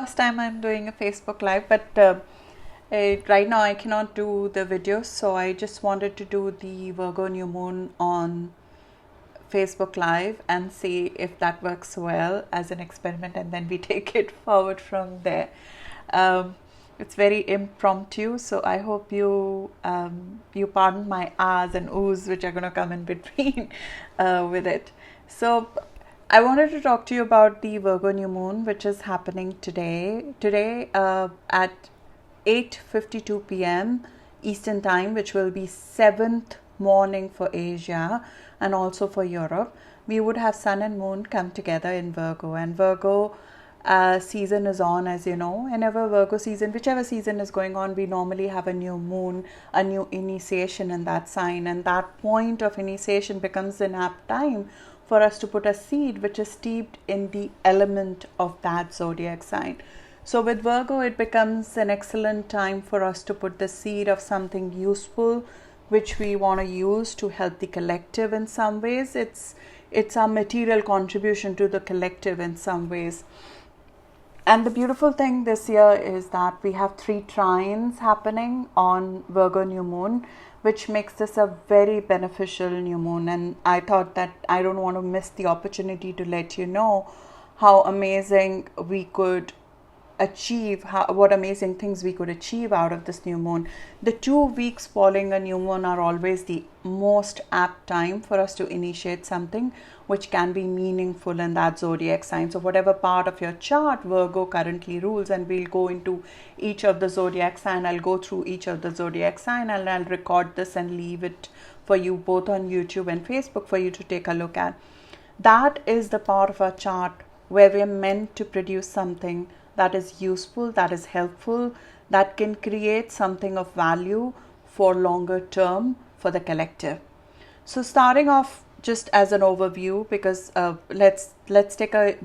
first time I'm doing a Facebook Live, but right now I cannot do the videos, so I just wanted to do the Virgo New Moon on Facebook Live and see if that works well as an experiment, and then we take it forward from there. It's very impromptu, so I hope you you pardon my ahs and oohs which are going to come in between with it. So I wanted to talk to you about the Virgo New Moon, which is happening today. Today at 8:52 p.m. Eastern Time, which will be 7th morning for Asia and also for Europe. We would have Sun and Moon come together in Virgo, and Virgo season is on, as you know. Whenever Virgo season, whichever season is going on, we normally have a new moon, a new initiation in that sign, and that point of initiation becomes an apt time for us to put a seed which is steeped in the element of that zodiac sign. So with Virgo, it becomes an excellent time for us to put the seed of something useful which we want to use to help the collective in some ways. It's our material contribution to the collective in some ways. And the beautiful thing this year is that we have 3 trines happening on Virgo New Moon, which makes this a very beneficial new moon. And I thought that I don't want to miss the opportunity to let you know how amazing we could achieve, what amazing things we could achieve out of this new moon. The 2 weeks following a new moon are always the most apt time for us to initiate something which can be meaningful in that zodiac sign. So whatever part of your chart Virgo currently rules, and we'll go into each of the zodiac sign. I'll go through each of the zodiac sign, and I'll record this and leave it for you both on YouTube and Facebook for you to take a look at. That is the part of our chart where we're meant to produce something that is useful, that is helpful, that can create something of value for longer term for the collective. So starting off just as an overview, because let's take a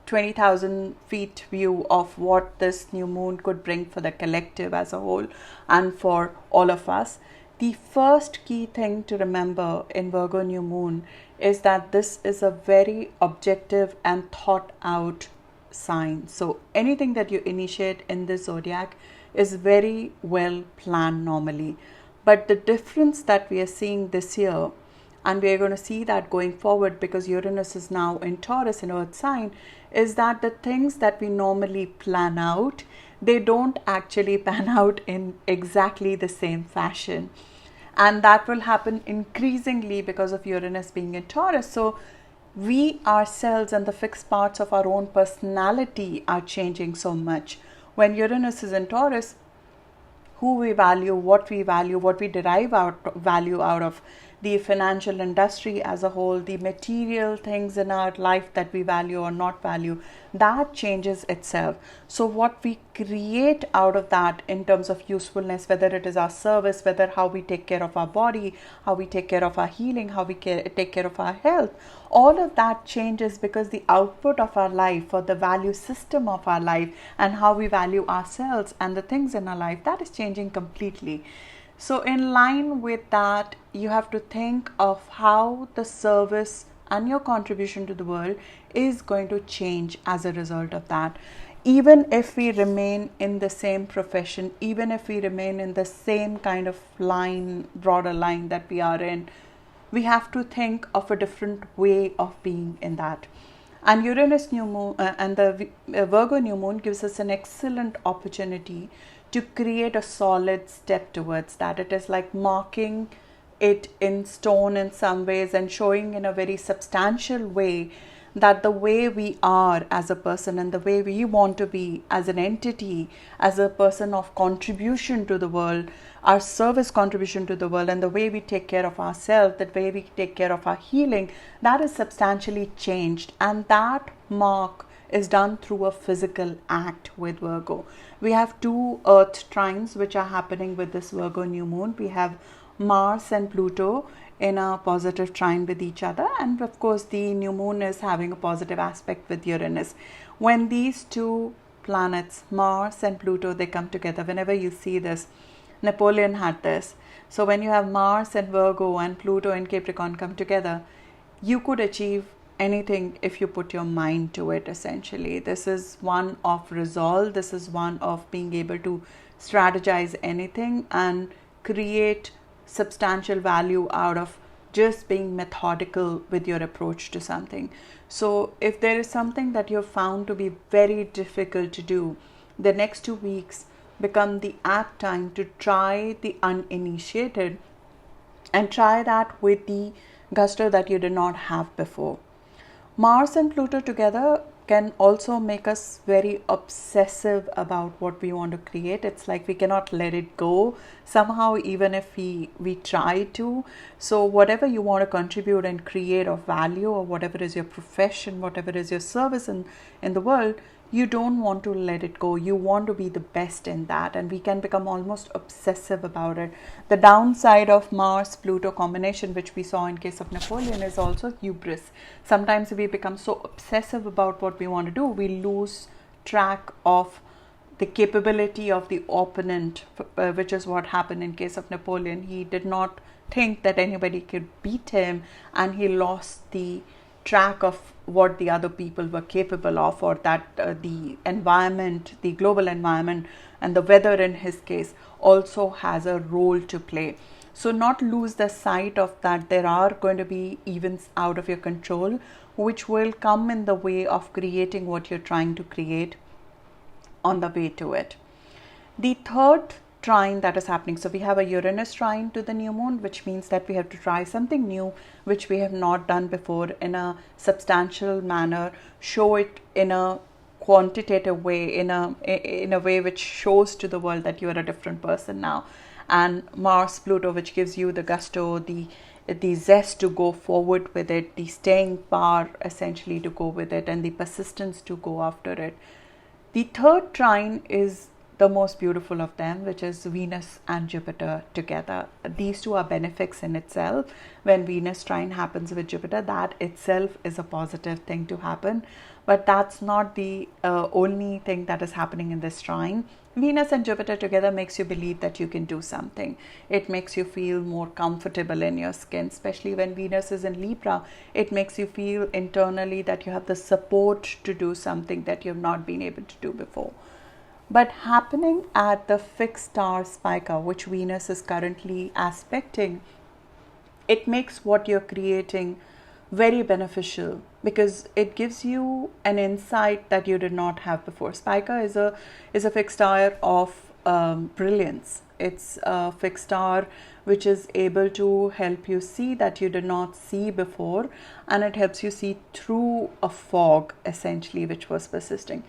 20,000 feet view of what this new moon could bring for the collective as a whole and for all of us. The first key thing to remember in Virgo New Moon is that this is a very objective and thought out sign. So anything that you initiate in this zodiac is very well planned normally. But the difference that we are seeing this year, and we are going to see that going forward because Uranus is now in Taurus, in Earth sign, is that the things that we normally plan out, they don't actually pan out in exactly the same fashion. And that will happen increasingly because of Uranus being in Taurus. So we ourselves and the fixed parts of our own personality are changing so much. When Uranus is in Taurus, who we value, what we derive value out of, the financial industry as a whole, the material things in our life that we value or not value, that changes itself. So what we create out of that in terms of usefulness, whether it is our service, whether how we take care of our body, how we take care of our healing, how we take care of our health, all of that changes because the output of our life or the value system of our life and how we value ourselves and the things in our life, that is changing completely. So in line with that, you have to think of how the service and your contribution to the world is going to change as a result of that. Even if we remain in the same profession, even if we remain in the same kind of line, broader line that we are in, we have to think of a different way of being in that. And Uranus New Moon and the Virgo New Moon gives us an excellent opportunity to create a solid step towards that. It is like marking it in stone in some ways and showing in a very substantial way that the way we are as a person and the way we want to be as an entity, as a person of contribution to the world, our service contribution to the world, and the way we take care of ourselves, the way we take care of our healing, that is substantially changed. And that mark is done through a physical act with Virgo. We have 2 earth trines which are happening with this Virgo new moon. We have Mars and Pluto in a positive trine with each other, and of course the new moon is having a positive aspect with Uranus. When these 2 planets, Mars and Pluto, they come together, whenever you see this, Napoleon had this. So when you have Mars and Virgo and Pluto and Capricorn come together, you could achieve anything if you put your mind to it. Essentially, this is one of resolve, this is one of being able to strategize anything and create substantial value out of just being methodical with your approach to something. So if there is something that you've found to be very difficult to do, the next 2 weeks become the apt time to try the uninitiated, and try that with the gusto that you did not have before. Mars and Pluto together can also make us very obsessive about what we want to create. It's like we cannot let it go somehow, even if we try to. So whatever you want to contribute and create of value, or whatever is your profession, whatever is your service in the world, you don't want to let it go. You want to be the best in that, and we can become almost obsessive about it. The downside of Mars-Pluto combination, which we saw in case of Napoleon, is also hubris. Sometimes we become so obsessive about what we want to do, we lose track of the capability of the opponent, which is what happened in case of Napoleon. He did not think that anybody could beat him, and he lost the track of what the other people were capable of, or that the environment, the global environment and the weather in his case also has a role to play. So not lose the sight of that there are going to be events out of your control which will come in the way of creating what you're trying to create on the way to it. The third trine that is happening, so we have a Uranus trine to the new moon, which means that we have to try something new which we have not done before in a substantial manner, show it in a quantitative way, in a way which shows to the world that you are a different person now. And Mars Pluto, which gives you the gusto, the zest to go forward with it, the staying power essentially to go with it, and the persistence to go after it. The third trine is the most beautiful of them, which is Venus and Jupiter together. These two are benefics in itself. When Venus trine happens with Jupiter, that itself is a positive thing to happen. But that's not the only thing that is happening in this trine. Venus and Jupiter together makes you believe that you can do something. It makes you feel more comfortable in your skin, especially when Venus is in Libra. It makes you feel internally that you have the support to do something that you have not been able to do before. But happening at the fixed star Spica, which Venus is currently aspecting, it makes what you're creating very beneficial, because it gives you an insight that you did not have before. Spica is a fixed star of brilliance. It's a fixed star which is able to help you see that you did not see before, and it helps you see through a fog essentially which was persisting.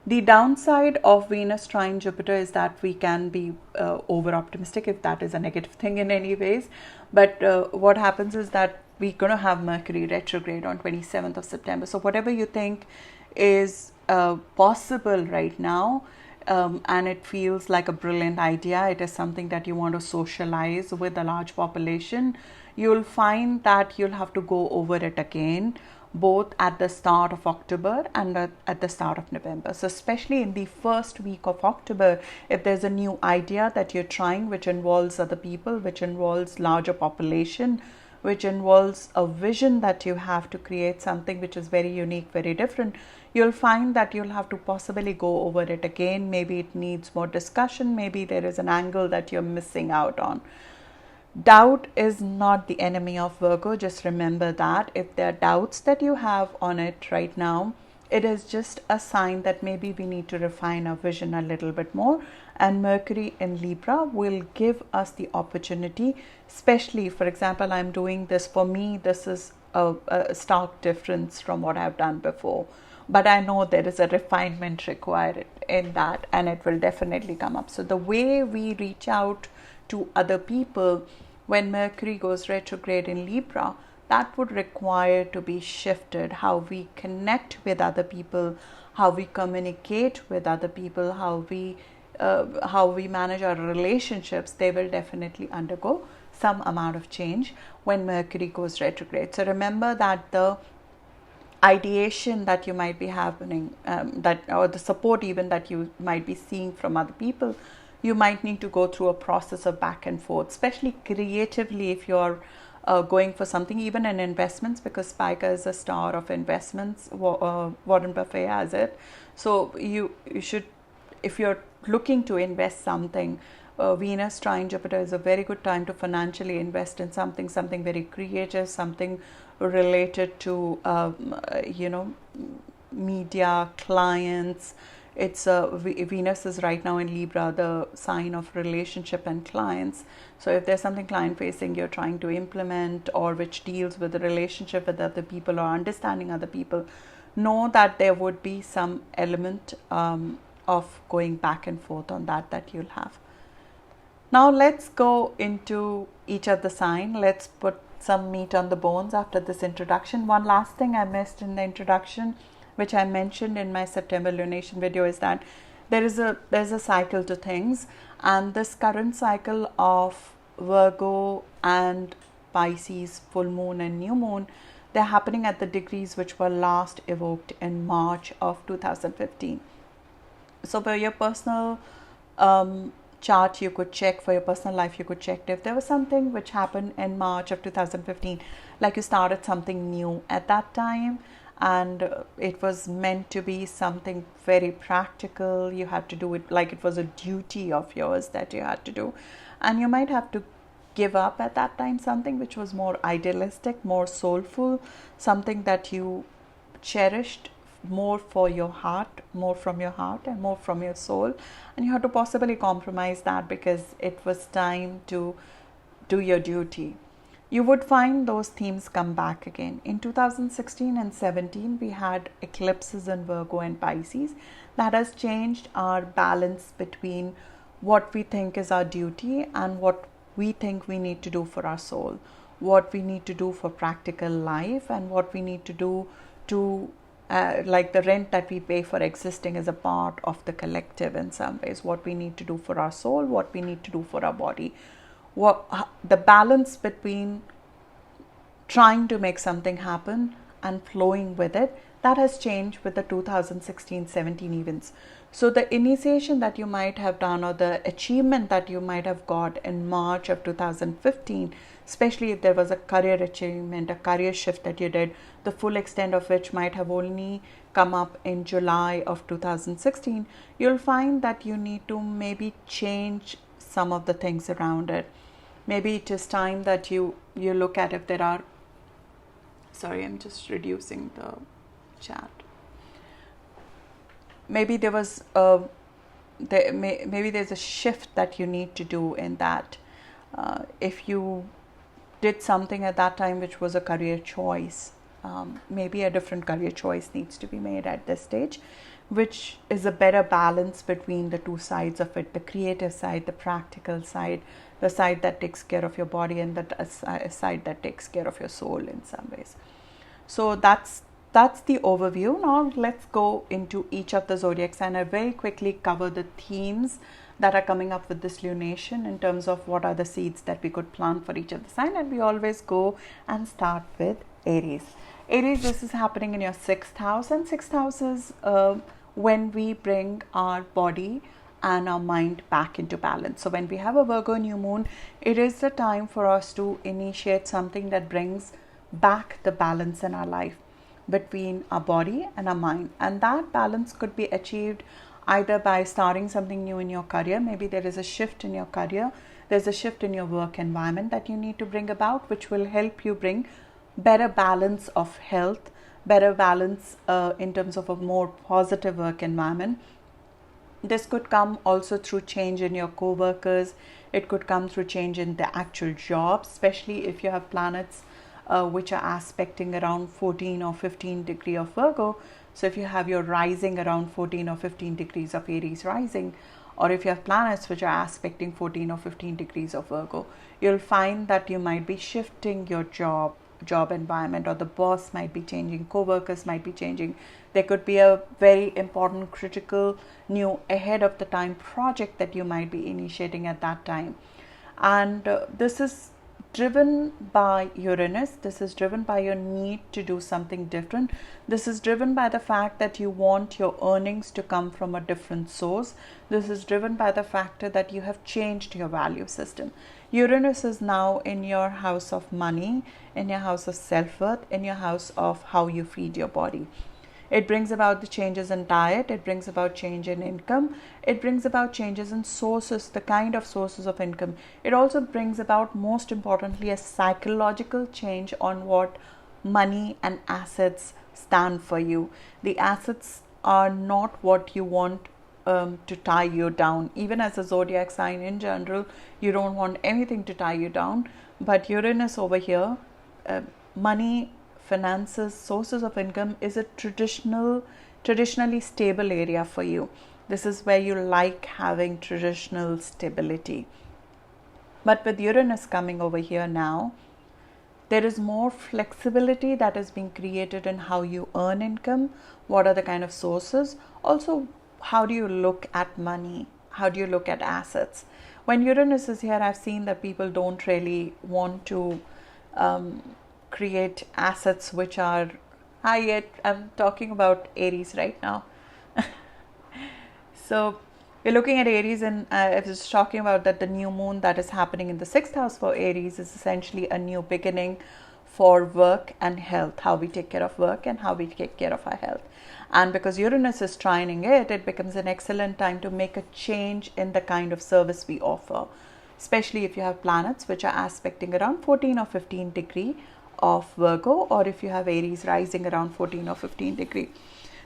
The downside of Venus trine Jupiter is that we can be over optimistic, if that is a negative thing in any ways. But what happens is that we're going to have Mercury retrograde on 27th of September. So whatever you think is possible right now, and it feels like a brilliant idea, it is something that you want to socialize with a large population, you'll find that you'll have to go over it again, both at the start of October and at the start of November. So especially in the first week of October, if there's a new idea that you're trying which involves other people, which involves larger population, which involves a vision that you have to create something which is very unique, very different, you'll find that you'll have to possibly go over it again. Maybe it needs more discussion, maybe there is an angle that you're missing out on. Doubt is not the enemy of Virgo. Just remember that. If there are doubts that you have on it right now, it is just a sign that maybe we need to refine our vision a little bit more. And Mercury in Libra will give us the opportunity, especially, for example, I'm doing this, for me, this is a stark difference from what I've done before. But I know there is a refinement required in that, and it will definitely come up. So the way we reach out to other people when Mercury goes retrograde in Libra, that would require to be shifted. How we connect with other people, how we communicate with other people, how we manage our relationships, they will definitely undergo some amount of change when Mercury goes retrograde. So remember that the ideation that you might be happening, or the support even that you might be seeing from other people, you might need to go through a process of back and forth, especially creatively. If you're going for something, even in investments, because Spica is a star of investments. Warren Buffett has it. So you should, if you're looking to invest something, Venus trine Jupiter is a very good time to financially invest in something very creative, something related to media, clients. It's Venus is right now in Libra, the sign of relationship and clients. So if there's something client facing you're trying to implement, or which deals with the relationship with other people or understanding other people, know that there would be some element of going back and forth on that you'll have. Now let's go into each of the sign. Let's put some meat on the bones after this introduction. One last thing I missed in the introduction, which I mentioned in my September lunation video, is that there's a cycle to things, and this current cycle of Virgo and Pisces full moon and new moon, they're happening at the degrees which were last evoked in March of 2015. So for your personal chart, you could check, for your personal life you could check if there was something which happened in March of 2015, like you started something new at that time, and it was meant to be something very practical. You had to do it like it was a duty of yours that you had to do, and you might have to give up at that time something which was more idealistic, more soulful, something that you cherished more for your heart, more from your heart and more from your soul, and you had to possibly compromise that because it was time to do your duty. You would find those themes come back again. In 2016 and 17, we had eclipses in Virgo and Pisces. That has changed our balance between what we think is our duty and what we think we need to do for our soul, what we need to do for practical life, and what we need to do to like the rent that we pay for existing as a part of the collective in some ways, what we need to do for our soul, what we need to do for our body. The balance between trying to make something happen and flowing with it, that has changed with the 2016-17 events. So the initiation that you might have done, or the achievement that you might have got in March of 2015, especially if there was a career achievement, a career shift that you did, the full extent of which might have only come up in July of 2016, you'll find that you need to maybe change some of the things around it. Maybe it is time that you look at if there are, sorry, I'm just reducing the chat. Maybe there was maybe there's a shift that you need to do in that. If you did something at that time which was a career choice, maybe a different career choice needs to be made at this stage, which is a better balance between the two sides of it, the creative side, the practical side, the side that takes care of your body, and the side that takes care of your soul in some ways. So that's the overview. Now let's go into each of the zodiac signs. I very quickly cover the themes that are coming up with this lunation in terms of what are the seeds that we could plant for each of the sign, and we always go and start with Aries. Aries, this is happening in your 6th house, and 6th house is when we bring our body and our mind back into balance. So when we have a Virgo new moon, it is the time for us to initiate something that brings back the balance in our life between our body and our mind, and that balance could be achieved either by starting something new in your career. Maybe there is a shift in your career, there's a shift in your work environment that you need to bring about, which will help you bring better balance of health, better balance in terms of a more positive work environment. This could come also through change in your co-workers. It could come through change in the actual job, especially if you have planets which are aspecting around 14 or 15 degree of Virgo. So if you have your rising around 14 or 15 degrees of Aries rising, or if you have planets which are aspecting 14 or 15 degrees of Virgo, you'll find that you might be shifting your job environment, or the boss might be changing, co-workers might be changing. There could be a very important, critical, new, ahead of the time project that you might be initiating at that time. And this is driven by Uranus. This is driven by your need to do something different. This is driven by the fact that you want your earnings to come from a different source. This is driven by the factor that you have changed your value system. Uranus is now in your house of money, in your house of self-worth, in your house of how you feed your body. It brings about the changes in diet, it brings about change in income, it brings about changes in sources, the kind of sources of income. It also brings about, most importantly, a psychological change on what money and assets stand for you. The assets are not what you want to tie you down. Even as a zodiac sign in general, you don't want anything to tie you down. But Uranus over here, money, finances, sources of income is a traditionally stable area for you. This is where you like having traditional stability. But with Uranus coming over here now, there is more flexibility that is being created in how you earn income, what are the kind of sources. Also, how do you look at money? How do you look at assets? When Uranus is here, I've seen that people don't really want to create assets which are I'm talking about Aries right now. So we're looking at Aries, and I was talking about that the new moon that is happening in the 6th house for Aries is essentially a new beginning for work and health, how we take care of work and how we take care of our health. And because Uranus is trining it, it becomes an excellent time to make a change in the kind of service we offer, especially if you have planets which are aspecting around 14 or 15 degree of Virgo, or if you have Aries rising around 14 or 15 degree.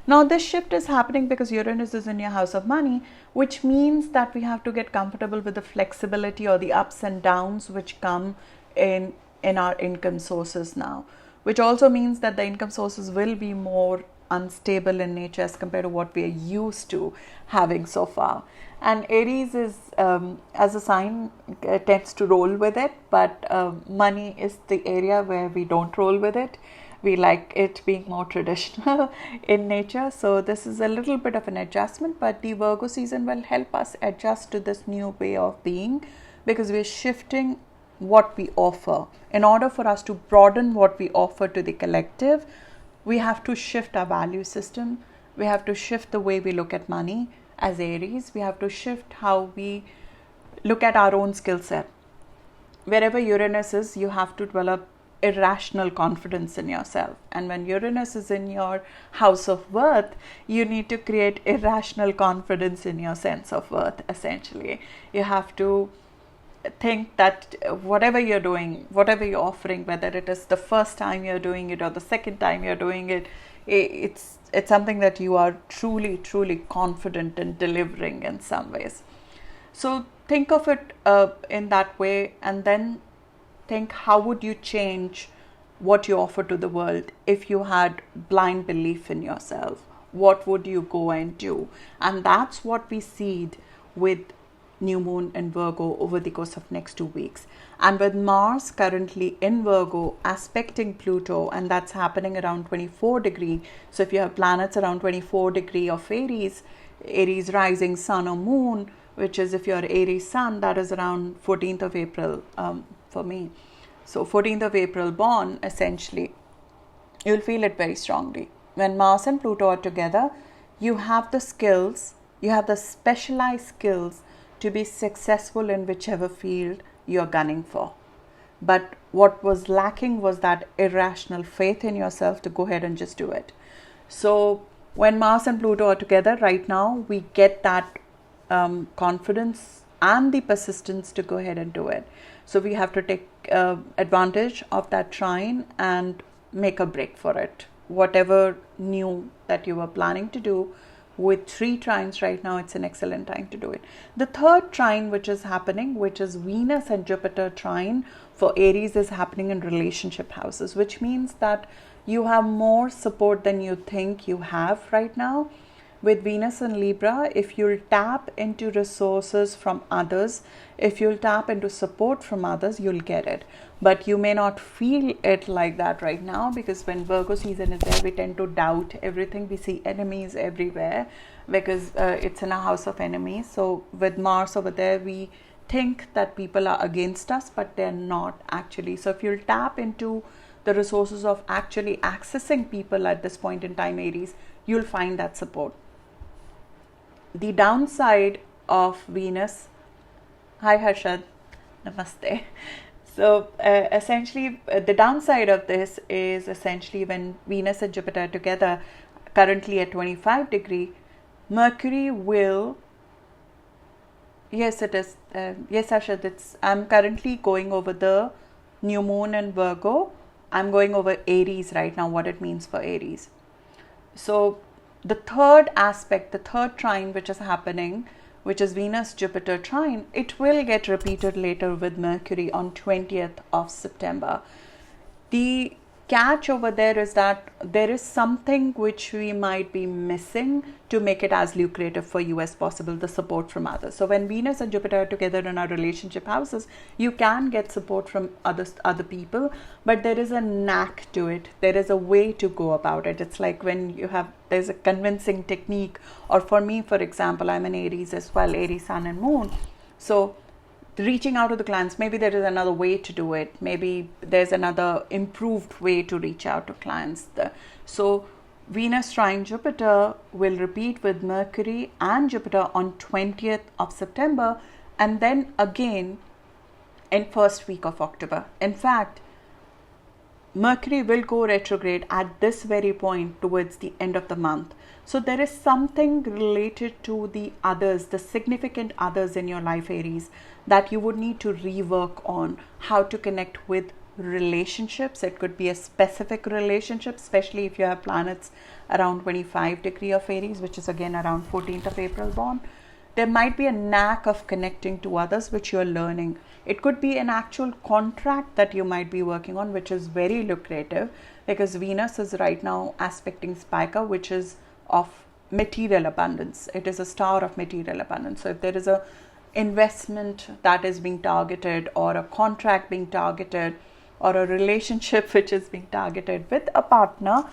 Now this shift is happening because Uranus is in your house of money, which means that we have to get comfortable with the flexibility or the ups and downs which come in our income sources now, which also means that the income sources will be more unstable in nature as compared to what we are used to having so far. And Aries is, as a sign, tends to roll with it, but money is the area where we don't roll with it. We like it being more traditional in nature. So this is a little bit of an adjustment, but the Virgo season will help us adjust to this new way of being, because we're shifting what we offer. In order for us to broaden what we offer to the collective, we have to shift our value system. We have to shift the way we look at money. As Aries, we have to shift how we look at our own skill set. Wherever Uranus is, you have to develop irrational confidence in yourself. And when Uranus is in your house of worth, you need to create irrational confidence in your sense of worth, essentially. You have to think that whatever you're doing, whatever you're offering, whether it is the first time you're doing it or the second time you're doing it, it's something that you are truly confident in delivering in some ways. So think of it in that way, and then think, how would you change what you offer to the world if you had blind belief in yourself? What would you go and do? And that's what we seed with new moon in Virgo over the course of next 2 weeks. And with Mars currently in Virgo aspecting Pluto, and that's happening around 24 degree. So if you have planets around 24 degree of Aries rising sun or moon, which is, if you're Aries sun, that is around 14th of April for me. So 14th of April born, essentially, you'll feel it very strongly. When Mars and Pluto are together, you have the skills, you have the specialized skills to be successful in whichever field you're gunning for. But what was lacking was that irrational faith in yourself to go ahead and just do it. So when Mars and Pluto are together right now, we get that confidence and the persistence to go ahead and do it. So we have to take advantage of that trine and make a break for it. Whatever new that you were planning to do, with 3 trines right now, it's an excellent time to do it. The third trine which is happening, which is Venus and Jupiter trine for Aries, is happening in relationship houses, which means that you have more support than you think you have right now. With Venus and Libra, if you'll tap into resources from others, if you'll tap into support from others, you'll get it. But you may not feel it like that right now, because when Virgo season is there, we tend to doubt everything. We see enemies everywhere because it's in a house of enemies. So with Mars over there, we think that people are against us, but they're not actually. So if you'll tap into the resources of actually accessing people at this point in time, Aries, you'll find that support. The downside of Venus, hi Harshad, namaste. So essentially, the downside of this is essentially when Venus and Jupiter are together, currently at 25 degree, Mercury will, yes it is, yes Harshad, I'm currently going over the new moon in Virgo. I'm going over Aries right now, what it means for Aries. So the third aspect, the third trine which is happening, which is Venus-Jupiter trine, it will get repeated later with Mercury on 20th of September. The catch over there is that there is something which we might be missing to make it as lucrative for you as possible, the support from others. So when Venus and Jupiter are together in our relationship houses, you can get support from other people, but there is a knack to it. There is a way to go about it. It's like when there's a convincing technique, or for me, for example, I'm an Aries as well, Aries Sun and Moon. So reaching out to the clients, maybe there is another way to do it. Maybe there's another improved way to reach out to clients. So Venus trine Jupiter will repeat with Mercury and Jupiter on 20th of September, and then again in first week of October. In fact, Mercury will go retrograde at this very point towards the end of the month. So there is something related to the others, the significant others in your life, Aries, that you would need to rework on how to connect with relationships. It could be a specific relationship, especially if you have planets around 25 degree of Aries, which is again around 14th of April born. There might be a knack of connecting to others, which you're learning. It could be an actual contract that you might be working on, which is very lucrative, because Venus is right now aspecting Spica, which is of material abundance. It is a star of material abundance. So if there is a investment that is being targeted, or a contract being targeted, or a relationship which is being targeted with a partner,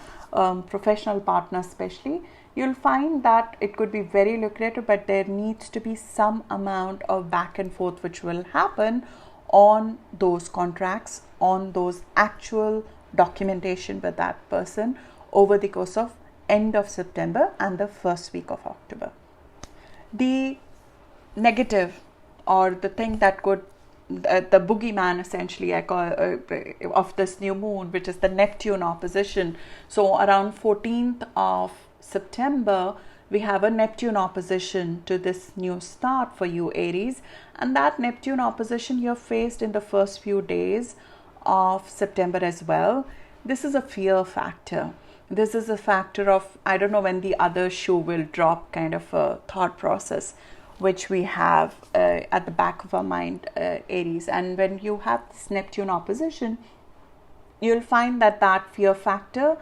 professional partner especially, you'll find that it could be very lucrative, but there needs to be some amount of back and forth which will happen on those contracts, on those actual documentation with that person over the course of end of September and the first week of October. The negative, or the thing that could, the boogeyman essentially, I call, of this new moon, which is the Neptune opposition. So around 14th of September, we have a Neptune opposition to this new start for you, Aries, and that Neptune opposition you're faced in the first few days of September as well. This is a fear factor. This is a factor of, I don't know when the other shoe will drop kind of a thought process, which we have at the back of our mind, Aries. And when you have this Neptune opposition, you'll find that that fear factor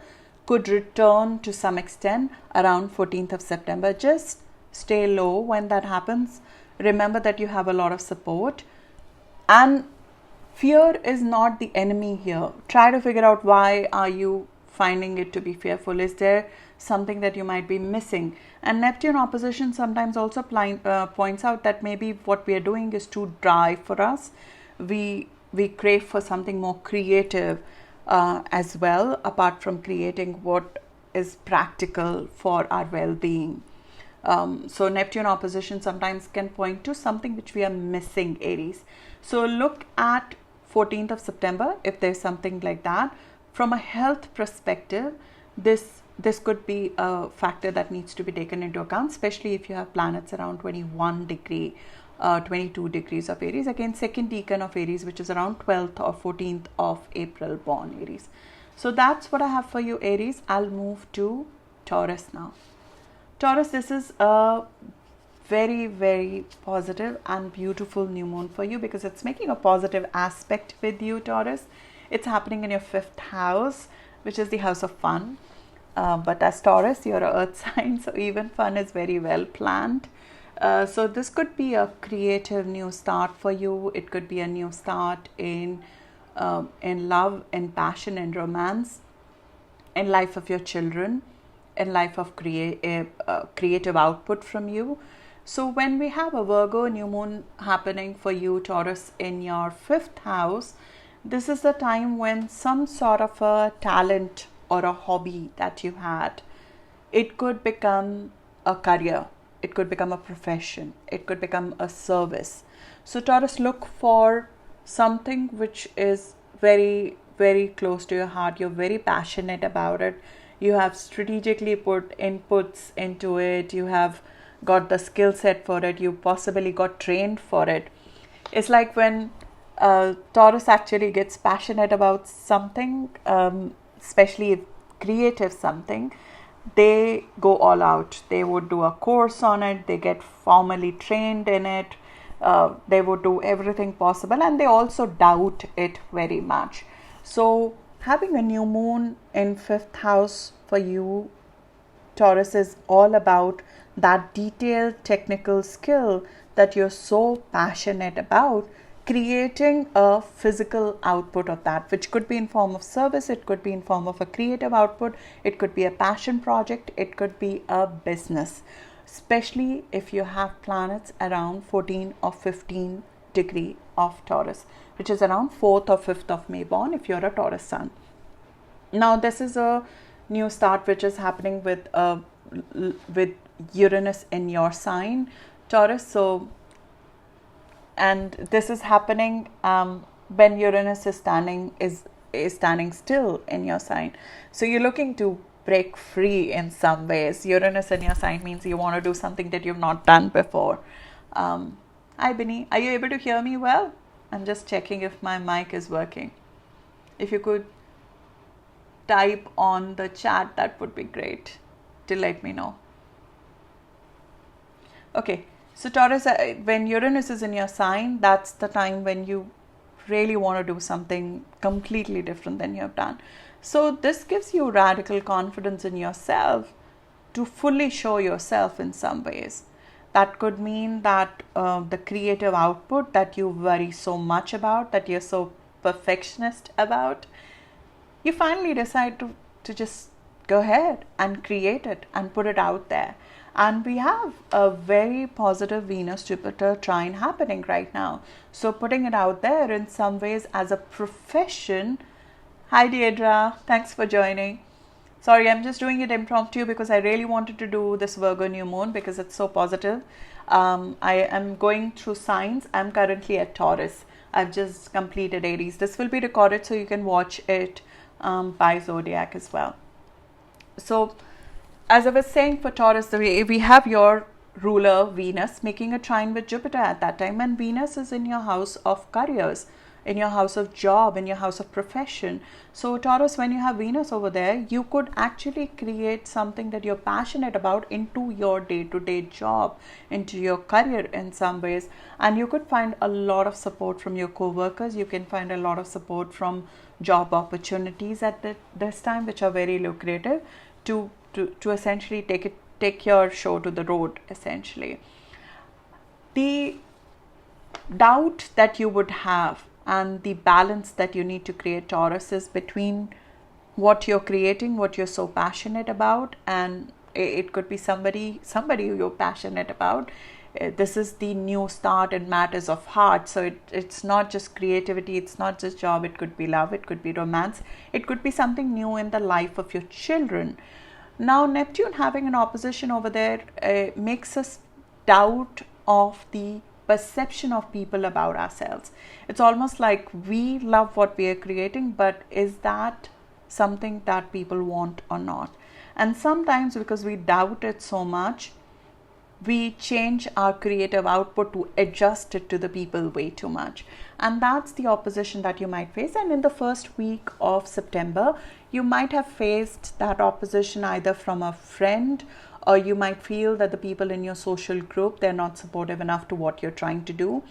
could return to some extent around 14th of September. Just stay low when that happens. Remember that you have a lot of support, and fear is not the enemy here. Try to figure out, why are you finding it to be fearful? Is there something that you might be missing? And Neptune opposition sometimes also points out that maybe what we are doing is too dry for us. We crave for something more creative as well, apart from creating what is practical for our well-being. So Neptune opposition sometimes can point to something which we are missing, Aries. So look at 14th of September if there's something like that. From a health perspective, this could be a factor that needs to be taken into account, especially if you have planets around 21 degree, 22 degrees of Aries. Again, second decan of Aries, which is around 12th or 14th of April born Aries. So that's what I have for you, Aries. I'll move to Taurus now. Taurus, this is a very, very positive and beautiful new moon for you, because it's making a positive aspect with you, Taurus. It's happening in your 5th house, which is the house of fun. But as Taurus, you're an earth sign, so even fun is very well planned. So this could be a creative new start for you. It could be a new start in love, in passion, in romance, in life of your children, in life of creative output from you. So when we have a Virgo new moon happening for you, Taurus, in your 5th house, this is the time when some sort of a talent or a hobby that you had, it could become a career, it could become a profession, it could become a service. So Taurus, look for something which is very, very close to your heart. You're very passionate about it. You have strategically put inputs into it. You have got the skill set for it. You possibly got trained for it. It's like when Taurus actually gets passionate about something, especially creative something, they go all out. They would do a course on it. They get formally trained in it. They would do everything possible, and they also doubt it very much. So having a new moon in 5th house for you, Taurus, is all about that detailed technical skill that you're so passionate about, creating a physical output of that, which could be in form of service, it could be in form of a creative output, it could be a passion project, it could be a business, especially if you have planets around 14 or 15 degree of Taurus, which is around 4th or 5th of May born if you're a Taurus sun. Now this is a new start which is happening with Uranus in your sign, Taurus. So, and this is happening when Uranus is standing still in your sign. So you're looking to break free in some ways. Uranus in your sign means you want to do something that you've not done before. Hi Binny, are you able to hear me well? I'm just checking if my mic is working. If you could type on the chat, that would be great to let me know. Okay, so Taurus, when Uranus is in your sign, that's the time when you really want to do something completely different than you have done. So this gives you radical confidence in yourself to fully show yourself in some ways. That could mean that the creative output that you worry so much about, that you're so perfectionist about, you finally decide to just go ahead and create it and put it out there. And we have a very positive Venus-Jupiter trine happening right now. So putting it out there in some ways as a profession. Hi Deidra, thanks for joining. Sorry, I'm just doing it impromptu because I really wanted to do this Virgo new moon because it's so positive. I am going through signs. I'm currently at Taurus. I've just completed Aries. This will be recorded so you can watch it by Zodiac as well. So as I was saying, for Taurus, we have your ruler Venus making a trine with Jupiter at that time, and Venus is in your house of careers, in your house of job, in your house of profession. So Taurus, when you have Venus over there, you could actually create something that you're passionate about into your day-to-day job, into your career in some ways, and you could find a lot of support from your co-workers. You can find a lot of support from job opportunities at this time, which are very lucrative to essentially take your show to the road, essentially. The doubt that you would have and the balance that you need to create, Taurus, is between what you're creating, what you're so passionate about, and it could be somebody you're passionate about. This is the new start in matters of heart. So it's not just creativity, it's not just job, it could be love, it could be romance, it could be something new in the life of your children. Now Neptune having an opposition over there makes us doubt of the perception of people about ourselves. It's almost like we love what we are creating, but is that something that people want or not? And sometimes because we doubt it so much, we change our creative output to adjust it to the people way too much. And that's the opposition that you might face. And in the first week of September, you might have faced that opposition either from a friend, or you might feel that the people in your social group, they're not supportive enough to what you're trying to do.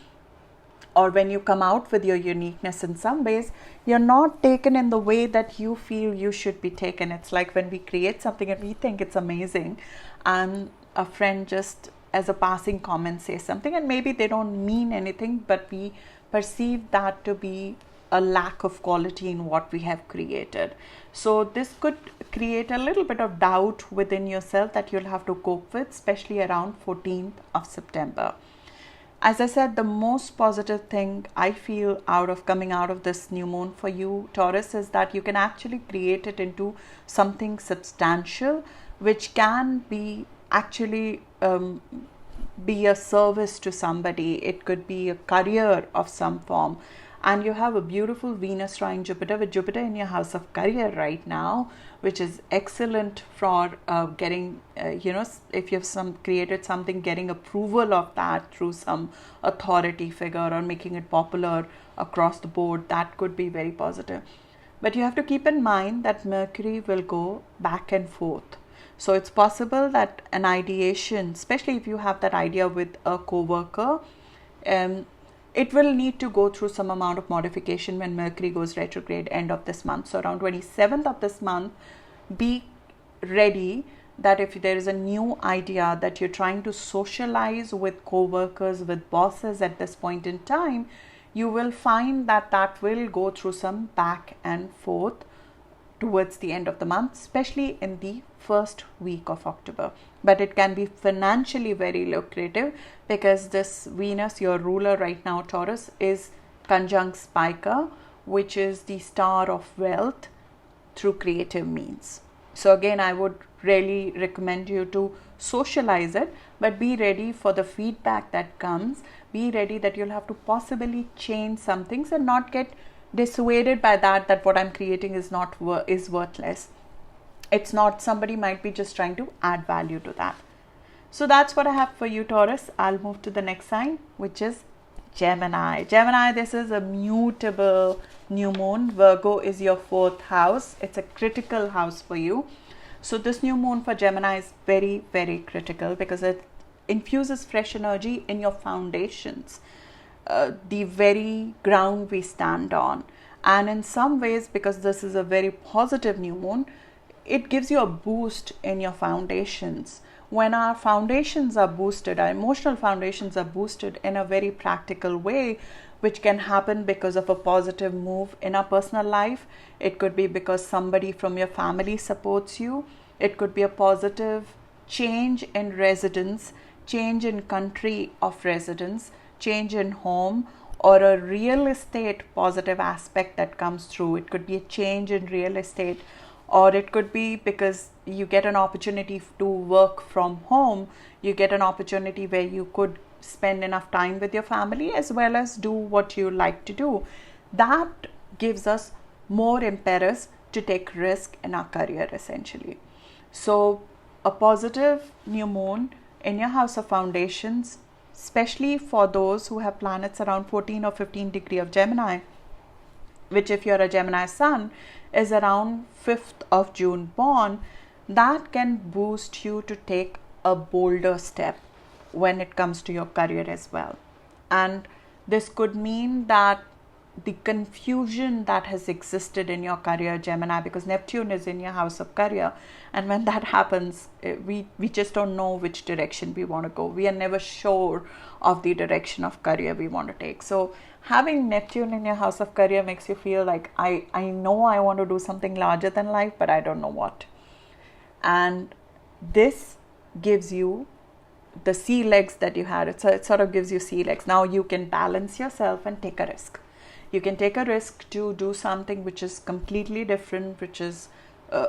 Or when you come out with your uniqueness in some ways, you're not taken in the way that you feel you should be taken. It's like when we create something and we think it's amazing, and a friend just as a passing comment says something, and maybe they don't mean anything, but we perceive that to be a lack of quality in what we have created. So this could create a little bit of doubt within yourself that you'll have to cope with, especially around 14th of September. As I said, the most positive thing I feel coming out of this new moon for you, Taurus, is that you can actually create it into something substantial, which can be actually be a service to somebody. It could be a career of some form. And you have a beautiful Venus trine Jupiter, with Jupiter in your house of career right now, which is excellent for getting, if you've created something, getting approval of that through some authority figure or making it popular across the board. That could be very positive. But you have to keep in mind that Mercury will go back and forth. So it's possible that an ideation, especially if you have that idea with a co-worker, it will need to go through some amount of modification when Mercury goes retrograde end of this month. So around 27th of this month, be ready that if there is a new idea that you're trying to socialize with co-workers, with bosses at this point in time, you will find that that will go through some back and forth towards the end of the month, especially in the first week of October. But it can be financially very lucrative because this Venus, your ruler right now, Taurus, is conjunct Spica, which is the star of wealth through creative means. So again, I would really recommend you to socialize it, but be ready for the feedback that comes. Be ready that you'll have to possibly change some things and not get dissuaded by that what I'm creating is worthless. It's not. Somebody might be just trying to add value to that. So that's what I have for you, Taurus. I'll move to the next sign, which is Gemini. Gemini, this is a mutable new moon. Virgo is your 4th house. It's a critical house for you. So this new moon for Gemini is very, very critical because it infuses fresh energy in your foundations, the very ground we stand on. And in some ways, because this is a very positive new moon, it gives you a boost in your foundations. When our foundations are boosted, our emotional foundations are boosted in a very practical way, which can happen because of a positive move in our personal life. It could be because somebody from your family supports you. It could be a positive change in residence, change in country of residence, change in home, or a real estate positive aspect that comes through. It could be a change in real estate, or it could be because you get an opportunity to work from home. You get an opportunity where you could spend enough time with your family as well as do what you like to do. That gives us more impetus to take risk in our career, essentially. So a positive new moon in your house of foundations, especially for those who have planets around 14 or 15 degree of Gemini, which if you're a Gemini sun is around 5th of June born, that can boost you to take a bolder step when it comes to your career as well. And this could mean that the confusion that has existed in your career, Gemini, because Neptune is in your house of career, and when that happens, we just don't know which direction we want to go. We are never sure of the direction of career we want to take. So having Neptune in your house of career makes you feel like, I know I want to do something larger than life, but I don't know what. And this gives you the sea legs that you had. It sort of gives you sea legs. Now you can balance yourself and take a risk. You can take a risk to do something which is completely different, which is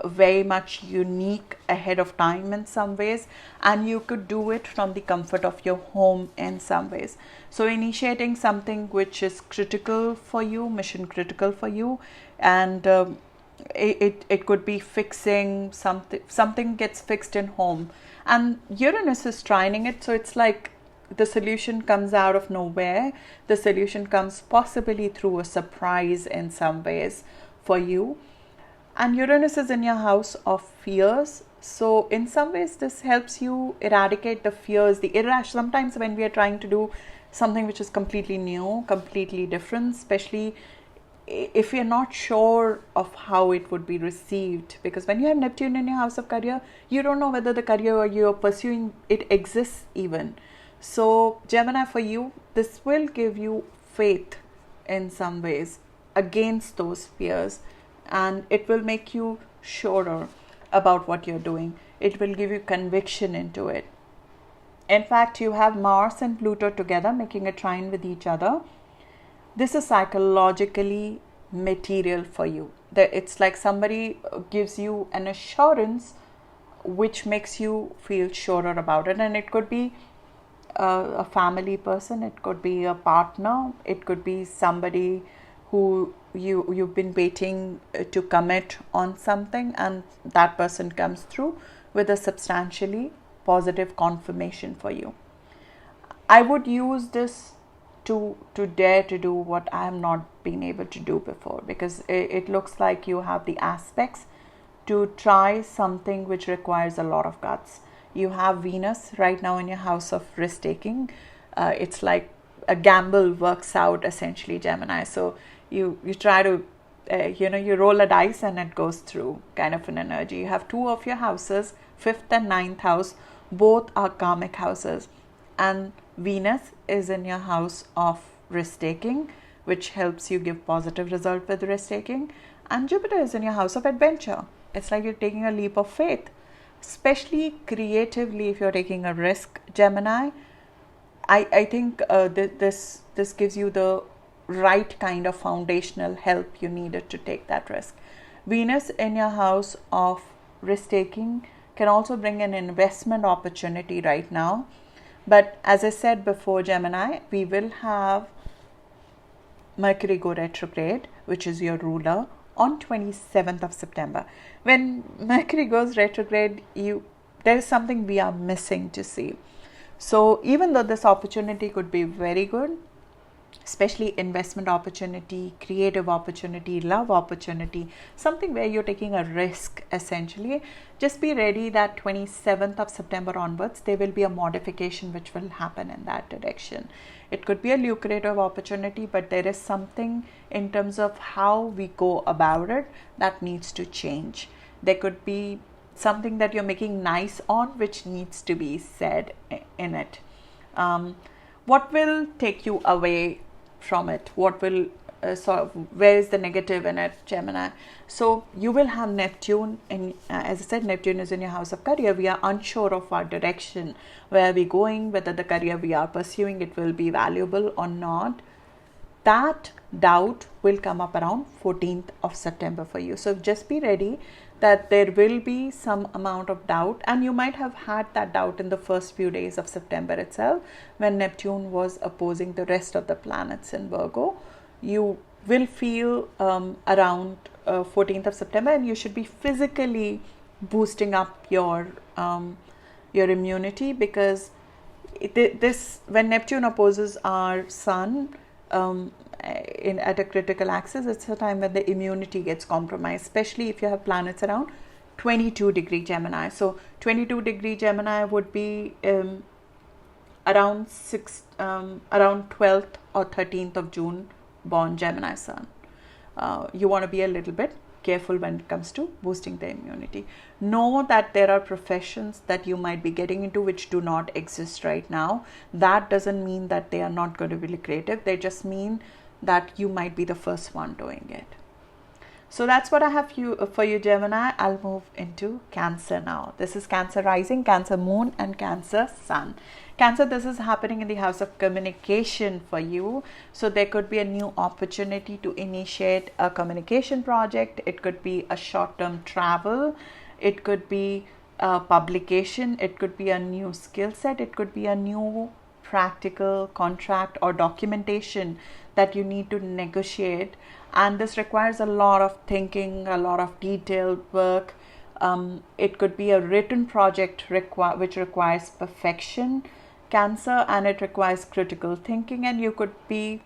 very much unique ahead of time in some ways, and you could do it from the comfort of your home in some ways. So initiating something which is critical for you, mission critical for you, and it could be fixing something gets fixed in home, and Uranus is trining it, so it's like the solution comes out of nowhere. The solution comes possibly through a surprise in some ways for you. And Uranus is in your house of fears. So in some ways, this helps you eradicate the fears, the irrational. Sometimes when we are trying to do something which is completely new, completely different, especially if you're not sure of how it would be received, because when you have Neptune in your house of career, you don't know whether the career you're pursuing, it exists even. So Gemini, for you, this will give you faith in some ways against those fears, and it will make you surer about what you're doing. It will give you conviction into it. In fact, you have Mars and Pluto together making a trine with each other. This is psychologically material for you. It's like somebody gives you an assurance which makes you feel surer about it. And it could be a family person, it could be a partner, it could be somebody who you've been waiting to commit on something, and that person comes through with a substantially positive confirmation for you. I would use this to dare to do what I have not been able to do before, because it looks like you have the aspects to try something which requires a lot of guts. You have Venus right now in your house of risk taking. It's like a gamble works out essentially, Gemini. So you try to you roll a dice and it goes through, kind of an energy. You have two of your houses, 5th and 9th house, both are karmic houses, and Venus is in your house of risk taking, which helps you give positive result with risk taking, and Jupiter is in your house of adventure. It's like you're taking a leap of faith, especially creatively. If you're taking a risk, Gemini, I think this gives you the right kind of foundational help you needed to take that risk. Venus in your house of risk taking can also bring an investment opportunity right now. But as I said before, Gemini, we will have Mercury go retrograde, which is your ruler, on 27th of September. When Mercury goes retrograde, there is something we are missing to see. So even though this opportunity could be very good, especially investment opportunity, creative opportunity, love opportunity, something where you're taking a risk essentially, just be ready that 27th of September onwards, there will be a modification which will happen in that direction. It could be a lucrative opportunity, but there is something in terms of how we go about it that needs to change. There could be something that you're making nice on which needs to be said in it. What will take you away from it? What will where is the negative in it, Gemini? So you will have Neptune, and as I said, Neptune is in your house of career. We are unsure of our direction, where we're going, whether the career we are pursuing, it will be valuable or not. That doubt will come up around 14th of September for you. So just be ready that there will be some amount of doubt, and you might have had that doubt in the first few days of September itself when Neptune was opposing the rest of the planets in Virgo. You will feel around 14th of September, and you should be physically boosting up your immunity, because when Neptune opposes our Sun at a critical axis, it's a time when the immunity gets compromised, especially if you have planets around 22 degree Gemini. So 22 degree Gemini would be around 12th or 13th of June born Gemini Sun. You want to be a little bit careful when it comes to boosting the immunity. Know that there are professions that you might be getting into which do not exist right now. That doesn't mean that they are not going to be lucrative. They just mean that you might be the first one doing it. So that's what I have for you, Gemini. I'll move into Cancer now. This is Cancer rising, Cancer moon, and Cancer sun. Cancer, this is happening in the house of communication for you. So there could be a new opportunity to initiate a communication project. It could be a short-term travel. It could be a publication. It could be a new skill set. It could be a new practical contract or documentation that you need to negotiate. And this requires a lot of thinking, a lot of detailed work. It could be a written project which requires perfection, Cancer, and it requires critical thinking, and you could be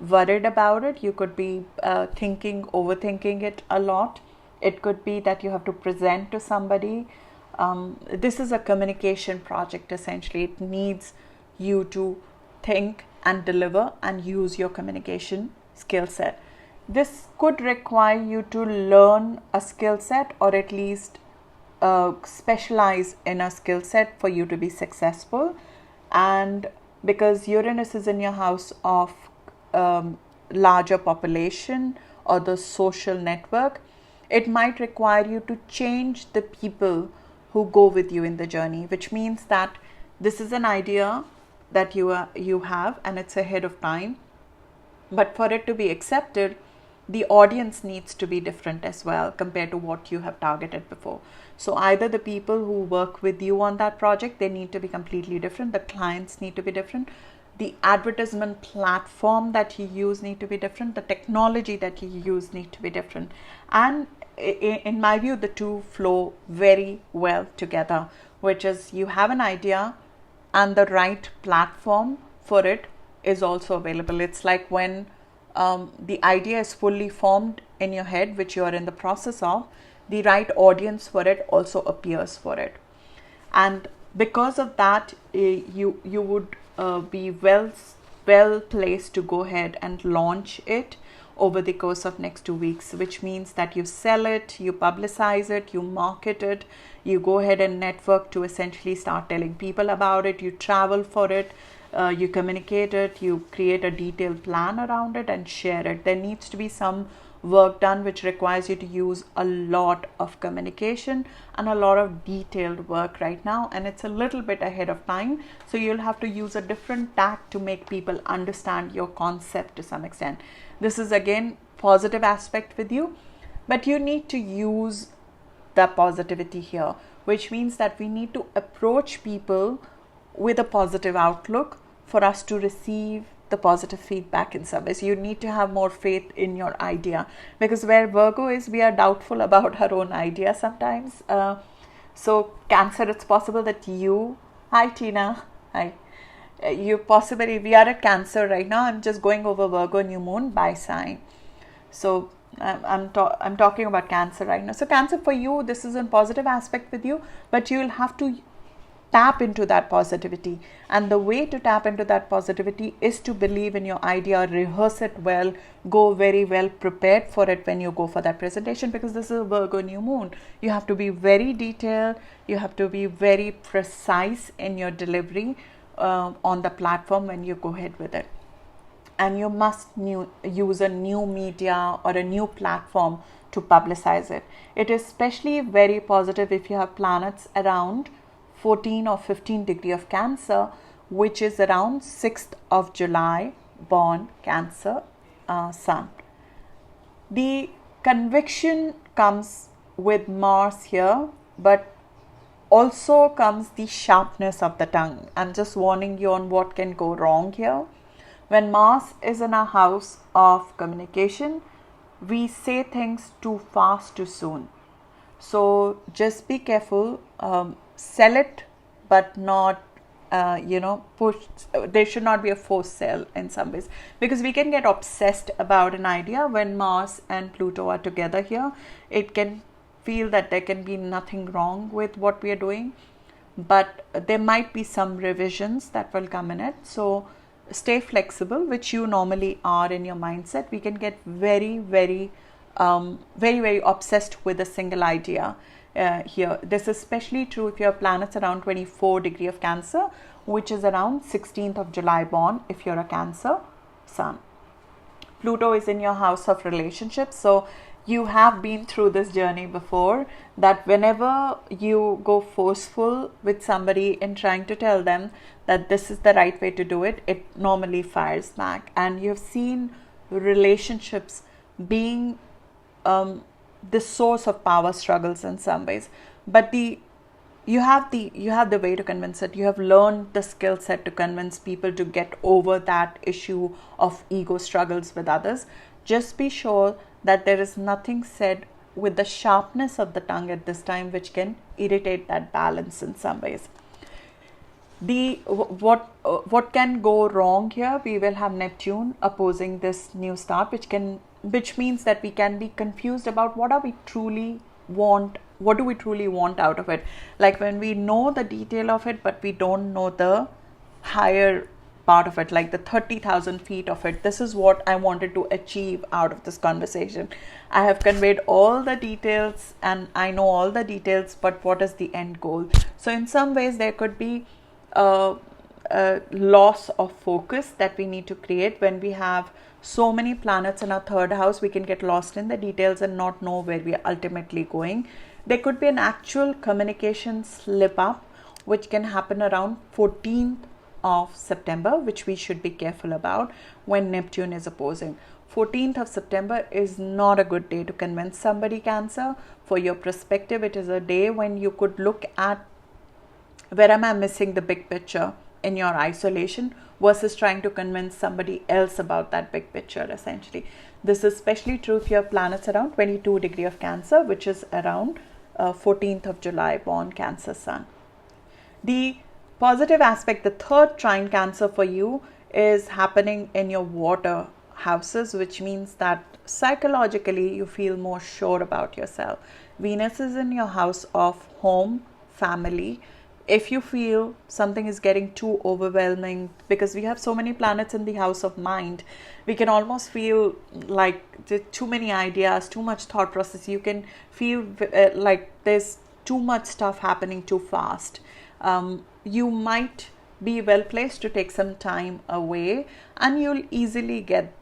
worried about it. You could be overthinking it a lot. It could be that you have to present to somebody. This is a communication project essentially. It needs you to think and deliver and use your communication skill set. This could require you to learn a skill set, or at least specialize in a skill set for you to be successful. And because Uranus is in your house of larger population or the social network, it might require you to change the people who go with you in the journey, which means that this is an idea that you have and it's ahead of time. But for it to be accepted, the audience needs to be different as well compared to what you have targeted before. So either the people who work with you on that project, they need to be completely different. The clients need to be different. The advertisement platform that you use need to be different. The technology that you use need to be different. And in my view, the two flow very well together, which is you have an idea and the right platform for it is also available. It's like when the idea is fully formed in your head, which you are in the process of, the right audience for it also appears for it. And because of that, you would be well placed to go ahead and launch it over the course of next 2 weeks, which means that you sell it, you publicize it, you market it, you go ahead and network to essentially start telling people about it, you travel for it, you communicate it, you create a detailed plan around it and share it. There needs to be some work done which requires you to use a lot of communication and a lot of detailed work right now, and it's a little bit ahead of time, so you'll have to use a different tack to make people understand your concept to some extent. This is again positive aspect with you, but you need to use the positivity here, which means that we need to approach people with a positive outlook for us to receive the positive feedback in some ways. You need to have more faith in your idea, because where Virgo is, we are doubtful about our own idea sometimes. So Cancer, it's possible that you, hi Tina, hi, you possibly, we are at Cancer right now. I'm just going over Virgo New Moon by sign. So I'm talking about Cancer right now. So Cancer, for you, this is a positive aspect with you, but you will have to tap into that positivity. And the way to tap into that positivity is to believe in your idea, rehearse it well, go very well prepared for it when you go for that presentation, because this is a Virgo New Moon. You have to be very detailed, you have to be very precise in your delivery on the platform when you go ahead with it. And you must use a new media or a new platform to publicize it. It is especially very positive if you have planets around 14 or 15 degree of Cancer, which is around 6th of July born Cancer Sun. The conviction comes with Mars here, but also comes the sharpness of the tongue. I'm just warning you on what can go wrong here. When Mars is in a house of communication, we say things too fast, too soon. So just be careful. Sell it, but not, push. There should not be a forced sell in some ways, because we can get obsessed about an idea. When Mars and Pluto are together here, it can feel that there can be nothing wrong with what we are doing, but there might be some revisions that will come in it. So stay flexible, which you normally are in your mindset. We can get very, very obsessed with a single idea. Here, this is especially true if your planets around 24 degree of Cancer, which is around 16th of July born if you're a Cancer Sun. Pluto is in your house of relationships, so you have been through this journey before, that whenever you go forceful with somebody in trying to tell them that this is the right way to do it, it normally fires back. And you've seen relationships being the source of power struggles in some ways, but you have the way to convince it. You have learned the skill set to convince people to get over that issue of ego struggles with others. Just be sure that there is nothing said with the sharpness of the tongue at this time which can irritate that balance in some ways. What can go wrong here? We will have Neptune opposing this new start, which means that we can be confused about what do we truly want out of it. Like when we know the detail of it, but we don't know the higher part of it, like the 30,000 feet of it. This is what I wanted to achieve out of this conversation. I have conveyed all the details and I know all the details, but what is the end goal? So in some ways there could be loss of focus that we need to create. When we have so many planets in our third house, we can get lost in the details and not know where we are ultimately going. There could be an actual communication slip up which can happen around 14th of September, which we should be careful about when Neptune is opposing. 14th of September is not a good day to convince somebody, Cancer. For your perspective, it is a day when you could look at where am I missing the big picture in your isolation versus trying to convince somebody else about that big picture, essentially. This is especially true if you have planets around 22 degree of Cancer, which is around 14th of July born Cancer Sun. The positive aspect, the third trine Cancer for you, is happening in your water houses, which means that psychologically you feel more sure about yourself. Venus is in your house of home, family. If you feel something is getting too overwhelming, because we have so many planets in the house of mind, we can almost feel like too many ideas, too much thought process. You can feel like there's too much stuff happening too fast. You might be well placed to take some time away, and you'll easily get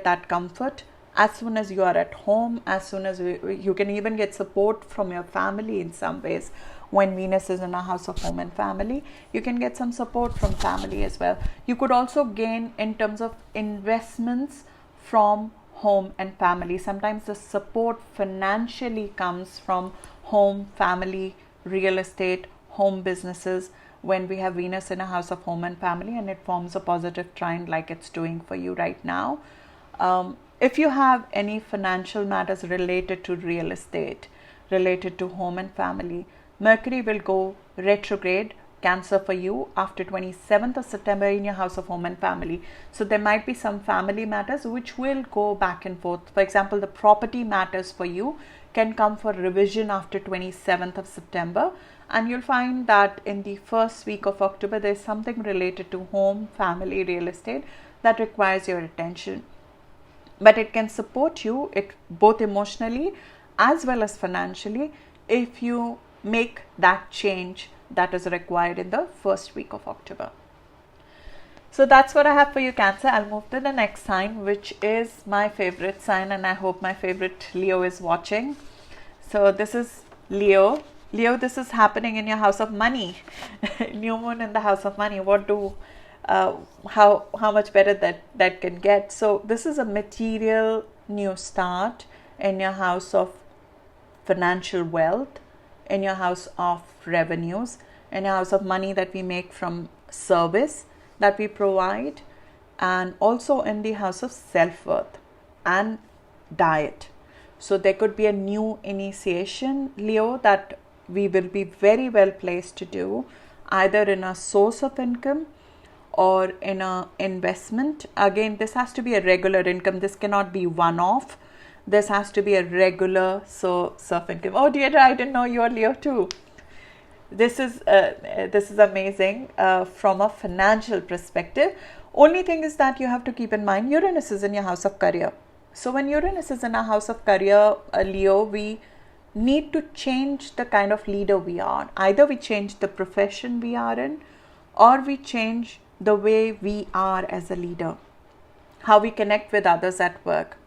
that comfort as soon as you are at home, as soon as you can even get support from your family in some ways. When Venus is in a house of home and family, you can get some support from family as well. You could also gain in terms of investments from home and family. Sometimes the support financially comes from home, family, real estate, home businesses, when we have Venus in a house of home and family, and it forms a positive trine like it's doing for you right now. If you have any financial matters related to real estate, related to home and family, Mercury will go retrograde, Cancer, for you after 27th of September in your house of home and family. So there might be some family matters which will go back and forth. For example, the property matters for you can come for revision after 27th of September. And you'll find that in the first week of October, there's something related to home, family, real estate that requires your attention. But it can support you both emotionally as well as financially if you make that change that is required in the first week of October. So that's what I have for you, Cancer. I'll move to the next sign, which is my favorite sign, and I hope my favorite Leo is watching. So this is Leo. Leo, this is happening in your house of money. New moon in the house of money. How much better that can get. So this is a material new start in your house of financial wealth, in your house of revenues, in your house of money that we make from service that we provide, and also in the house of self-worth and diet. So there could be a new initiation, Leo, that we will be very well placed to do, either in a source of income or in a investment. Again, this has to be a regular income. This cannot be one-off. This has to be a regular source of income. Oh dear, I didn't know you are Leo too. This is amazing from a financial perspective. Only thing is that you have to keep in mind Uranus is in your house of career. So when Uranus is in a house of career, Leo, we need to change the kind of leader we are. Either we change the profession we are in, or we change the way we are as a leader, how we connect with others at work,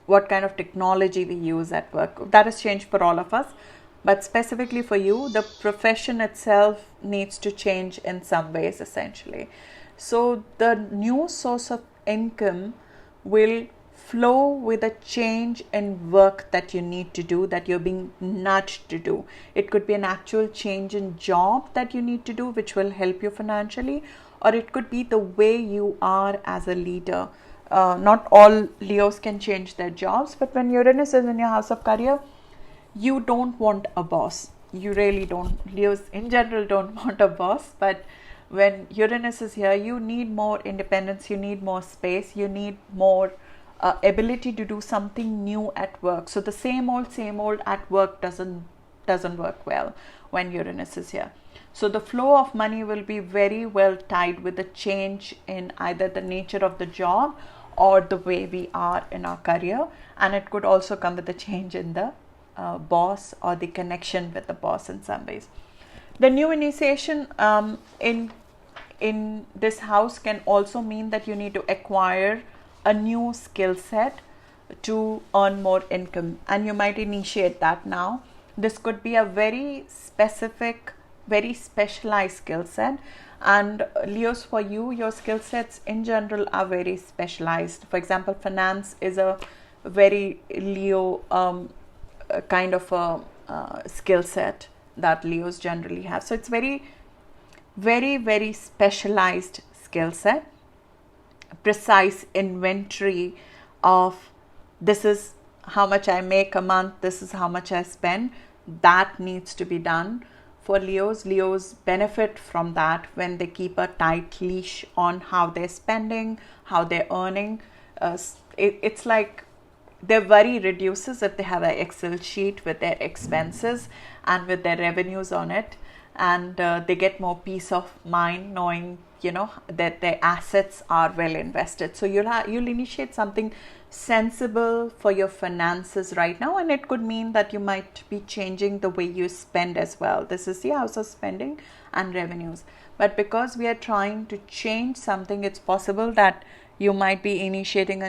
what kind of technology we use at work. That has changed for all of us, but specifically for you, the profession itself needs to change in some ways, essentially. So the new source of income will flow with a change in work that you need to do, that you're being nudged to do. It could be an actual change in job that you need to do, which will help you financially, or it could be the way you are as a leader. Not all Leos can change their jobs, but when Uranus is in your house of career, you don't want a boss. You really don't. Leos in general don't want a boss, but when Uranus is here, you need more independence, you need more space, you need more ability to do something new at work. So the same old at work doesn't work well when Uranus is here. So the flow of money will be very well tied with the change in either the nature of the job or the way we are in our career, and it could also come with a change in the boss or the connection with the boss in some ways. The new initiation in in this house can also mean that you need to acquire a new skill set to earn more income, and you might initiate that now. This could be a very specific, very specialized skill set, and Leos, for you, your skill sets in general are very specialized. For example, finance is a very Leo kind of a skill set that Leos generally have. So it's very, very specialized skill set, precise inventory of this is how much I make a month, this is how much I spend. That needs to be done for Leos. Leos benefit from that when they keep a tight leash on how they're spending, how they're earning. It's like their worry reduces if they have an Excel sheet with their expenses and with their revenues on it, and they get more peace of mind knowing, you know, that their assets are well invested. So you'll initiate something sensible for your finances right now, and it could mean that you might be changing the way you spend as well. This is the house of spending and revenues. But because we are trying to change something, it's possible that you might be initiating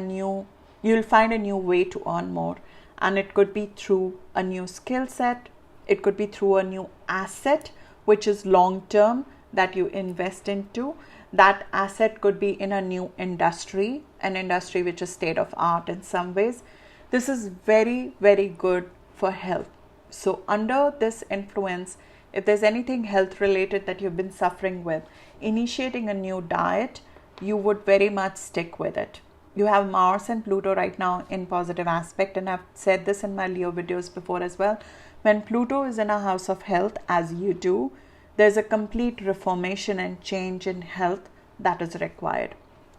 you'll find a new way to earn more, and it could be through a new skill set, it could be through a new asset which is long term that you invest into. That asset could be in a new industry, an industry which is state of art in some ways. This is very good for health. So under this influence, if there's anything health related that you've been suffering with, initiating a new diet, you would very much stick with it. You have Mars and Pluto right now in positive aspect, and I've said this in my Leo videos before as well. When Pluto is in a house of health, as you do, there's a complete reformation and change in health that is required.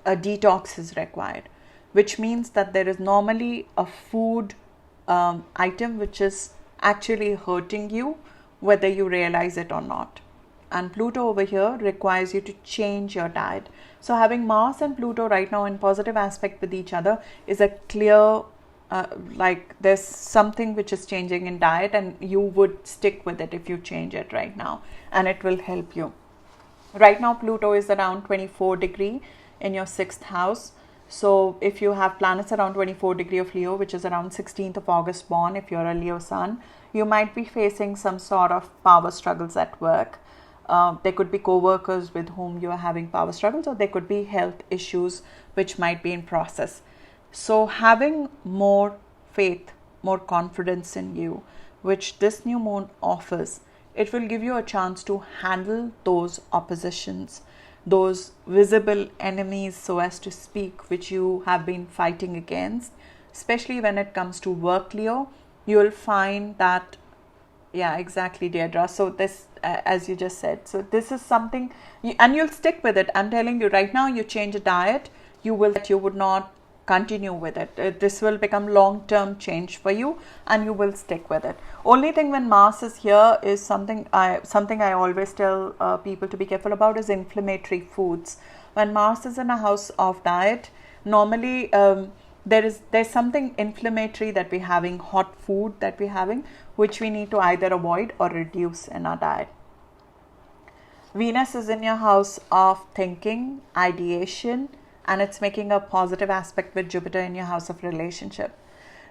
A detox is required, which means that there is normally a food item which is actually hurting you, whether you realize it or not. And Pluto over here requires you to change your diet. So having Mars and Pluto right now in positive aspect with each other is a clear like there's something which is changing in diet, and you would stick with it if you change it right now, and it will help you. Right now Pluto is around 24 degree in your 6th house. So if you have planets around 24 degree of Leo, which is around 16th of August born, if you're a Leo sun, you might be facing some sort of power struggles at work. There could be co-workers with whom you are having power struggles, or there could be health issues which might be in process. So having more faith, more confidence in you, which this new moon offers, it will give you a chance to handle those oppositions, those visible enemies, so as to speak, which you have been fighting against. Especially when it comes to work, Leo, you will find that, yeah, exactly, Deirdre. So this, as you just said, so this is something, and you'll stick with it. I'm telling you right now, you change a diet, you would not continue with it. This will become long-term change for you, and you will stick with it. Only thing when Mars is here is something I always tell people to be careful about is inflammatory foods. When Mars is in a house of diet, normally there's something inflammatory that we're having, hot food that we're having, which we need to either avoid or reduce in our diet. Venus is in your house of thinking, ideation, and it's making a positive aspect with Jupiter in your house of relationship.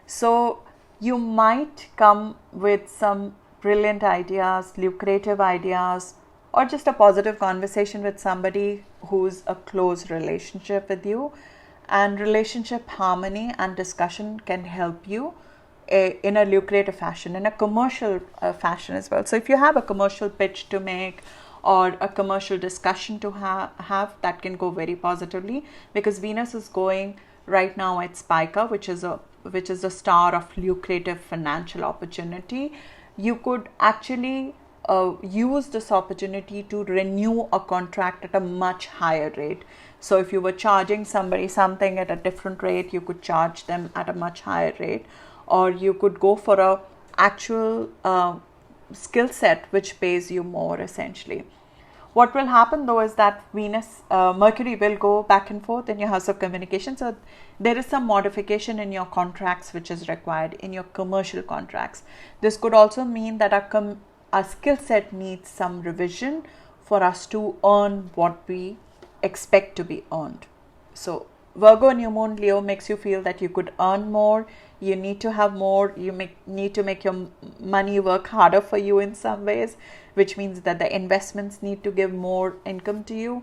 So you might come with some brilliant ideas, lucrative ideas, or just a positive conversation with somebody who's a close relationship with you. And relationship harmony and discussion can help you in a lucrative fashion, in a commercial fashion as well. So if you have a commercial pitch to make, or a commercial discussion to have, that can go very positively, because Venus is going right now at Spica, which is a star of lucrative financial opportunity. You could actually use this opportunity to renew a contract at a much higher rate. So if you were charging somebody something at a different rate, you could charge them at a much higher rate, or you could go for a actual skill set which pays you more, essentially. What will happen though is that Mercury will go back and forth in your house of communication. So there is some modification in your contracts which is required, in your commercial contracts. This could also mean that a skill set needs some revision for us to earn what we expect to be earned. So Virgo New Moon Leo makes you feel that you could earn more, you need to have more, need to make your money work harder for you in some ways, which means that the investments need to give more income to you.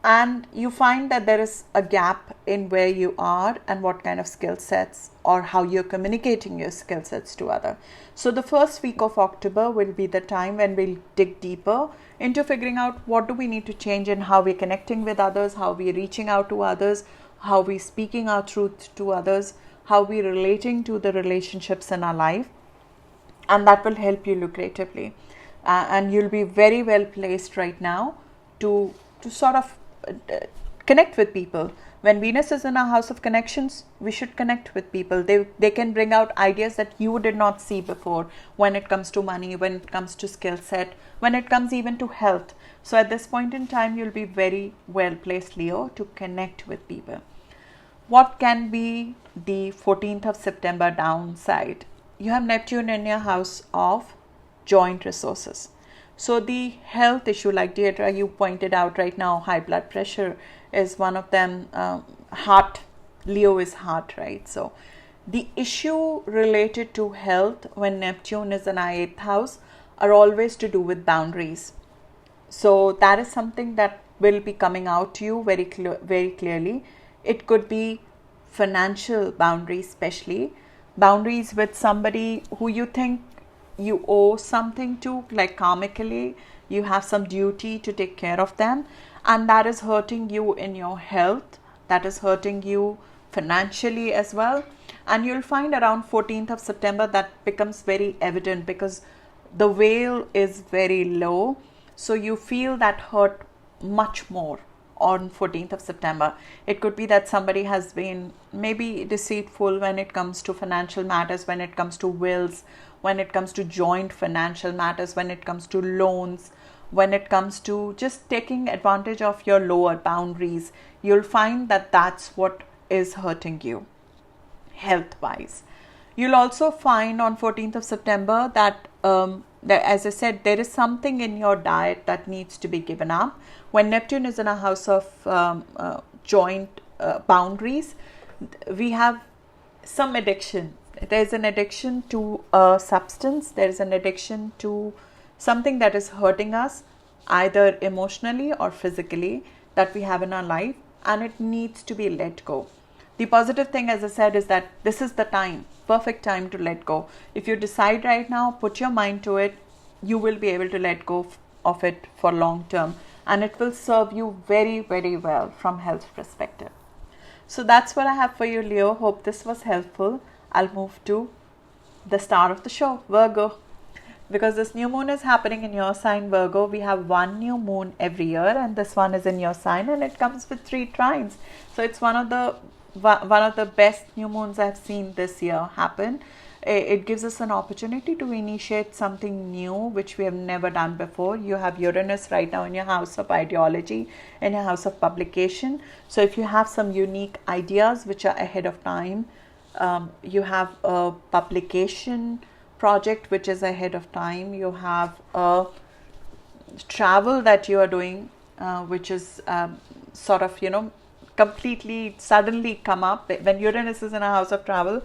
And you find that there is a gap in where you are and what kind of skill sets or how you're communicating your skill sets to others. So the first week of October will be the time when we'll dig deeper into figuring out what do we need to change in how we're connecting with others, how we're reaching out to others, how we're speaking our truth to others, how we're relating to the relationships in our life. And that will help you lucratively. And you'll be very well placed right now to sort of connect with people. When Venus is in our house of connections, we should connect with people. They can bring out ideas that you did not see before when it comes to money, when it comes to skill set, when it comes even to health. So at this point in time, you'll be very well placed, Leo, to connect with people. What can be the 14th of September downside? You have Neptune in your house of joint resources. So the health issue, like Deirdre, you pointed out right now, high blood pressure is one of them. Heart, Leo is heart, right? So the issue related to health when Neptune is in our 8th house are always to do with boundaries. So that is something that will be coming out to you very clearly. It could be financial boundaries, especially boundaries with somebody who you think you owe something to, like karmically, you have some duty to take care of them, and that is hurting you in your health, that is hurting you financially as well. And you'll find around 14th of September that becomes very evident because the veil is very low, so you feel that hurt much more on 14th of September. It could be that somebody has been maybe deceitful when it comes to financial matters, when it comes to wills, when it comes to joint financial matters, when it comes to loans, when it comes to just taking advantage of your lower boundaries. You'll find that that's what is hurting you health-wise. You'll also find on 14th of September that, as I said, there is something in your diet that needs to be given up. When Neptune is in a house of joint boundaries, we have some addiction. There's an addiction to a substance. There's an addiction to something that is hurting us, either emotionally or physically, that we have in our life, and it needs to be let go. The positive thing, as I said, is that this is the time, perfect time to let go. If you decide right now, put your mind to it, you will be able to let go of it for long term, and it will serve you very, very well from health perspective. So that's what I have for you, Leo. Hope this was helpful. I'll move to the star of the show, Virgo. Because this new moon is happening in your sign, Virgo, we have one new moon every year, and this one is in your sign, and it comes with 3 trines. So it's one of the best new moons I've seen this year happen. It gives us an opportunity to initiate something new which we have never done before. You have Uranus right now in your house of ideology, in your house of publication. So if you have some unique ideas which are ahead of time, you have a publication project which is ahead of time, you have a travel that you are doing which is sort of, completely suddenly come up. When Uranus is in a house of travel,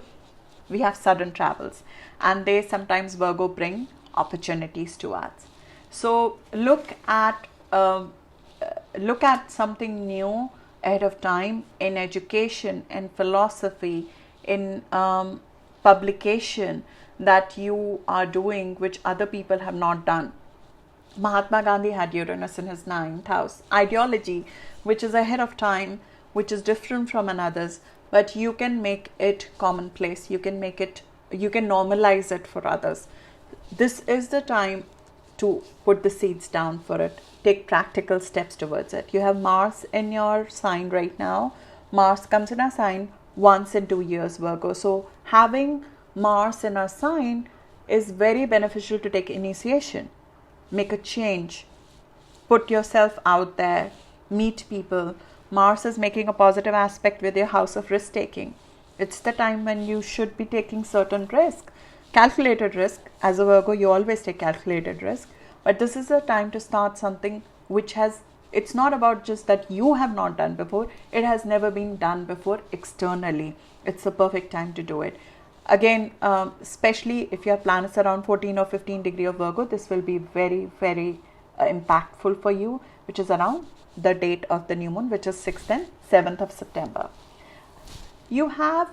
we have sudden travels, and they sometimes, Virgo, bring opportunities to us. So look at something new ahead of time in education, in philosophy, in publication that you are doing which other people have not done. Mahatma Gandhi had Uranus in his 9th house. Ideology, which is ahead of time, which is different from another's, but you can make it commonplace. You can normalize it for others. This is the time to put the seeds down for it. Take practical steps towards it. You have Mars in your sign right now. Mars comes in a sign once in 2 years, Virgo. So having Mars in a sign is very beneficial to take initiation, make a change, put yourself out there, meet people. Mars is making a positive aspect with your house of risk taking. It's the time when you should be taking certain risk, calculated risk. As a Virgo, you always take calculated risk, But this is a time to start something which it's not about just that you have not done before, it has never been done before externally. It's the perfect time to do it. Again, especially if your planets around 14 or 15 degree of Virgo, this will be very, very impactful for you, which is around the date of the new moon, which is 6th and 7th of September. You have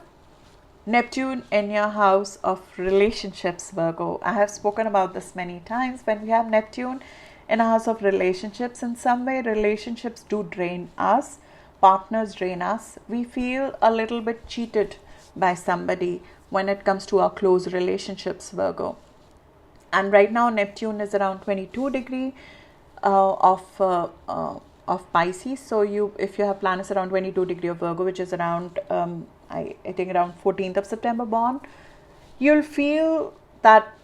Neptune in your house of relationships, Virgo. I have spoken about this many times. When we have Neptune in a house of relationships, in some way relationships do drain us, partners drain us. We feel a little bit cheated by somebody when it comes to our close relationships, Virgo. And right now Neptune is around 22 degree of Pisces. So if you have planets around 22 degree of Virgo, which is around I think around 14th of September born, you'll feel that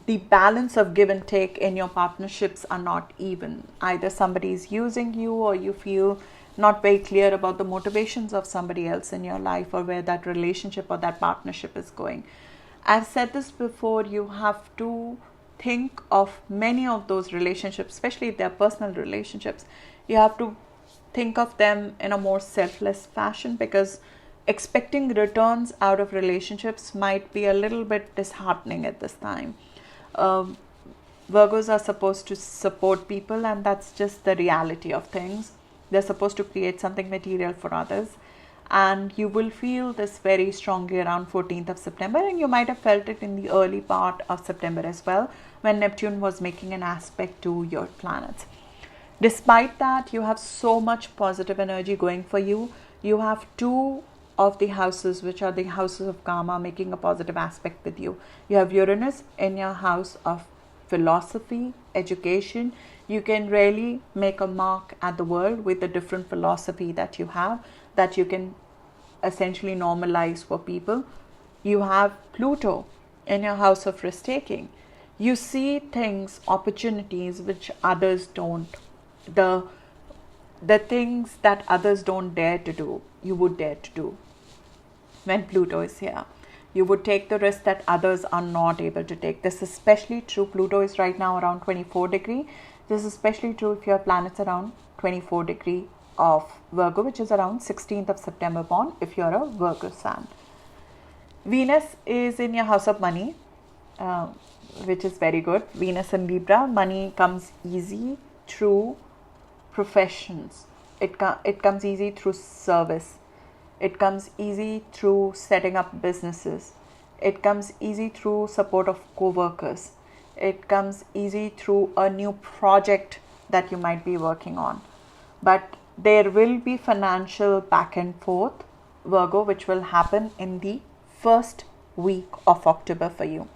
the balance of give and take in your partnerships are not even. Either somebody is using you, or you feel not very clear about the motivations of somebody else in your life, or where that relationship or that partnership is going. I've said this before, you have to think of many of those relationships, especially if they're personal relationships. You have to think of them in a more selfless fashion, because expecting returns out of relationships might be a little bit disheartening at this time. Virgos are supposed to support people, and that's just the reality of things. They're supposed to create something material for others, and you will feel this very strongly around 14th of September, and you might have felt it in the early part of September as well, when Neptune was making an aspect to your planets. Despite that, you have so much positive energy going for you. You have two of the houses, which are the houses of karma, making a positive aspect with you. You have Uranus in your house of philosophy, education. You can really make a mark at the world with the different philosophy that you have, that you can essentially normalize for people. You have Pluto in your house of risk taking. You see things, opportunities which others don't. The things that others don't dare to do, you would dare to do. When Pluto is here, you would take the risk that others are not able to take. This is especially true. Pluto is right now around 24 degree. This is especially true if your planet's around 24 degree of Virgo, which is around 16th of September born, if you're a Virgo sun. Venus is in your house of money, which is very good. Venus in Libra. Money comes easy through professions. It comes easy through service. It comes easy through setting up businesses. It comes easy through support of co-workers. It comes easy through a new project that you might be working on. But there will be financial back and forth, Virgo, which will happen in the first week of October for you.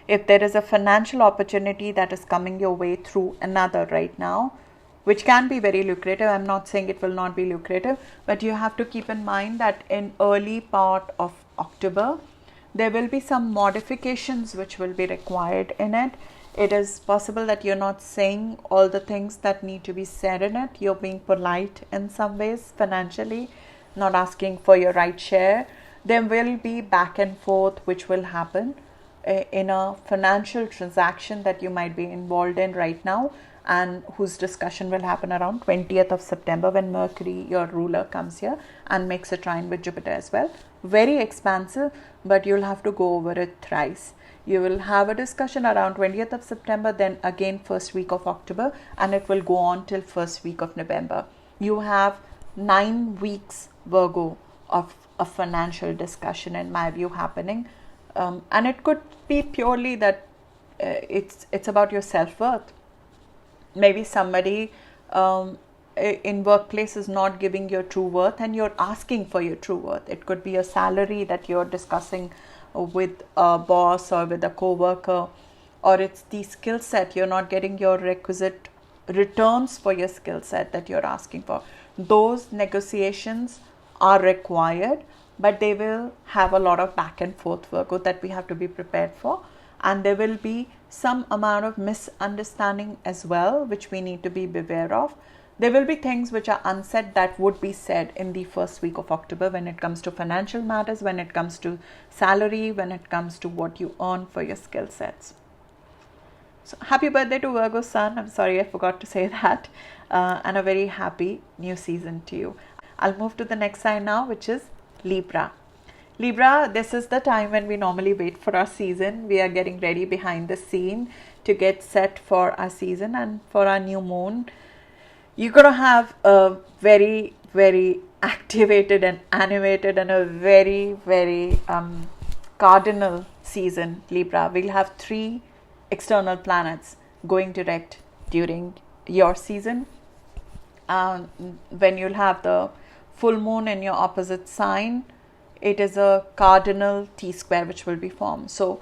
If there is a financial opportunity that is coming your way through another right now, which can be very lucrative. I'm not saying it will not be lucrative, but you have to keep in mind that in early part of October, there will be some modifications which will be required in it. It is possible that you're not saying all the things that need to be said in it. You're being polite in some ways financially, not asking for your right share. There will be back and forth which will happen in a financial transaction that you might be involved in right now, and whose discussion will happen around 20th of September, when Mercury, your ruler, comes here and makes a trine with Jupiter as well. Very expansive, but you'll have to go over it thrice. You will have a discussion around 20th of September, then again first week of October, and it will go on till first week of November. You have 9 weeks, Virgo, of a financial discussion, in my view, happening. And it could be purely that it's about your self-worth. Maybe somebody in workplace is not giving your true worth, and you're asking for your true worth. It could be a salary that you're discussing with a boss or with a co-worker, or it's the skill set. You're not getting your requisite returns for your skill set that you're asking for. Those negotiations are required, but they will have a lot of back and forth, Virgo, that we have to be prepared for. And there will be some amount of misunderstanding as well, which we need to be beware of. There will be things which are unsaid that would be said in the first week of October when it comes to financial matters, when it comes to salary, when it comes to what you earn for your skill sets. So happy birthday to Virgo Sun. I'm sorry I forgot to say that. And a very happy new season to you. I'll move to the next sign now, which is Libra. Libra, this is the time when we normally wait for our season. We are getting ready behind the scene to get set for our season and for our new moon. You're going to have a very, very activated and animated and a very, very cardinal season, Libra. We'll have 3 external planets going direct during your season. When you'll have the full moon in your opposite sign, it is a cardinal T-square which will be formed. So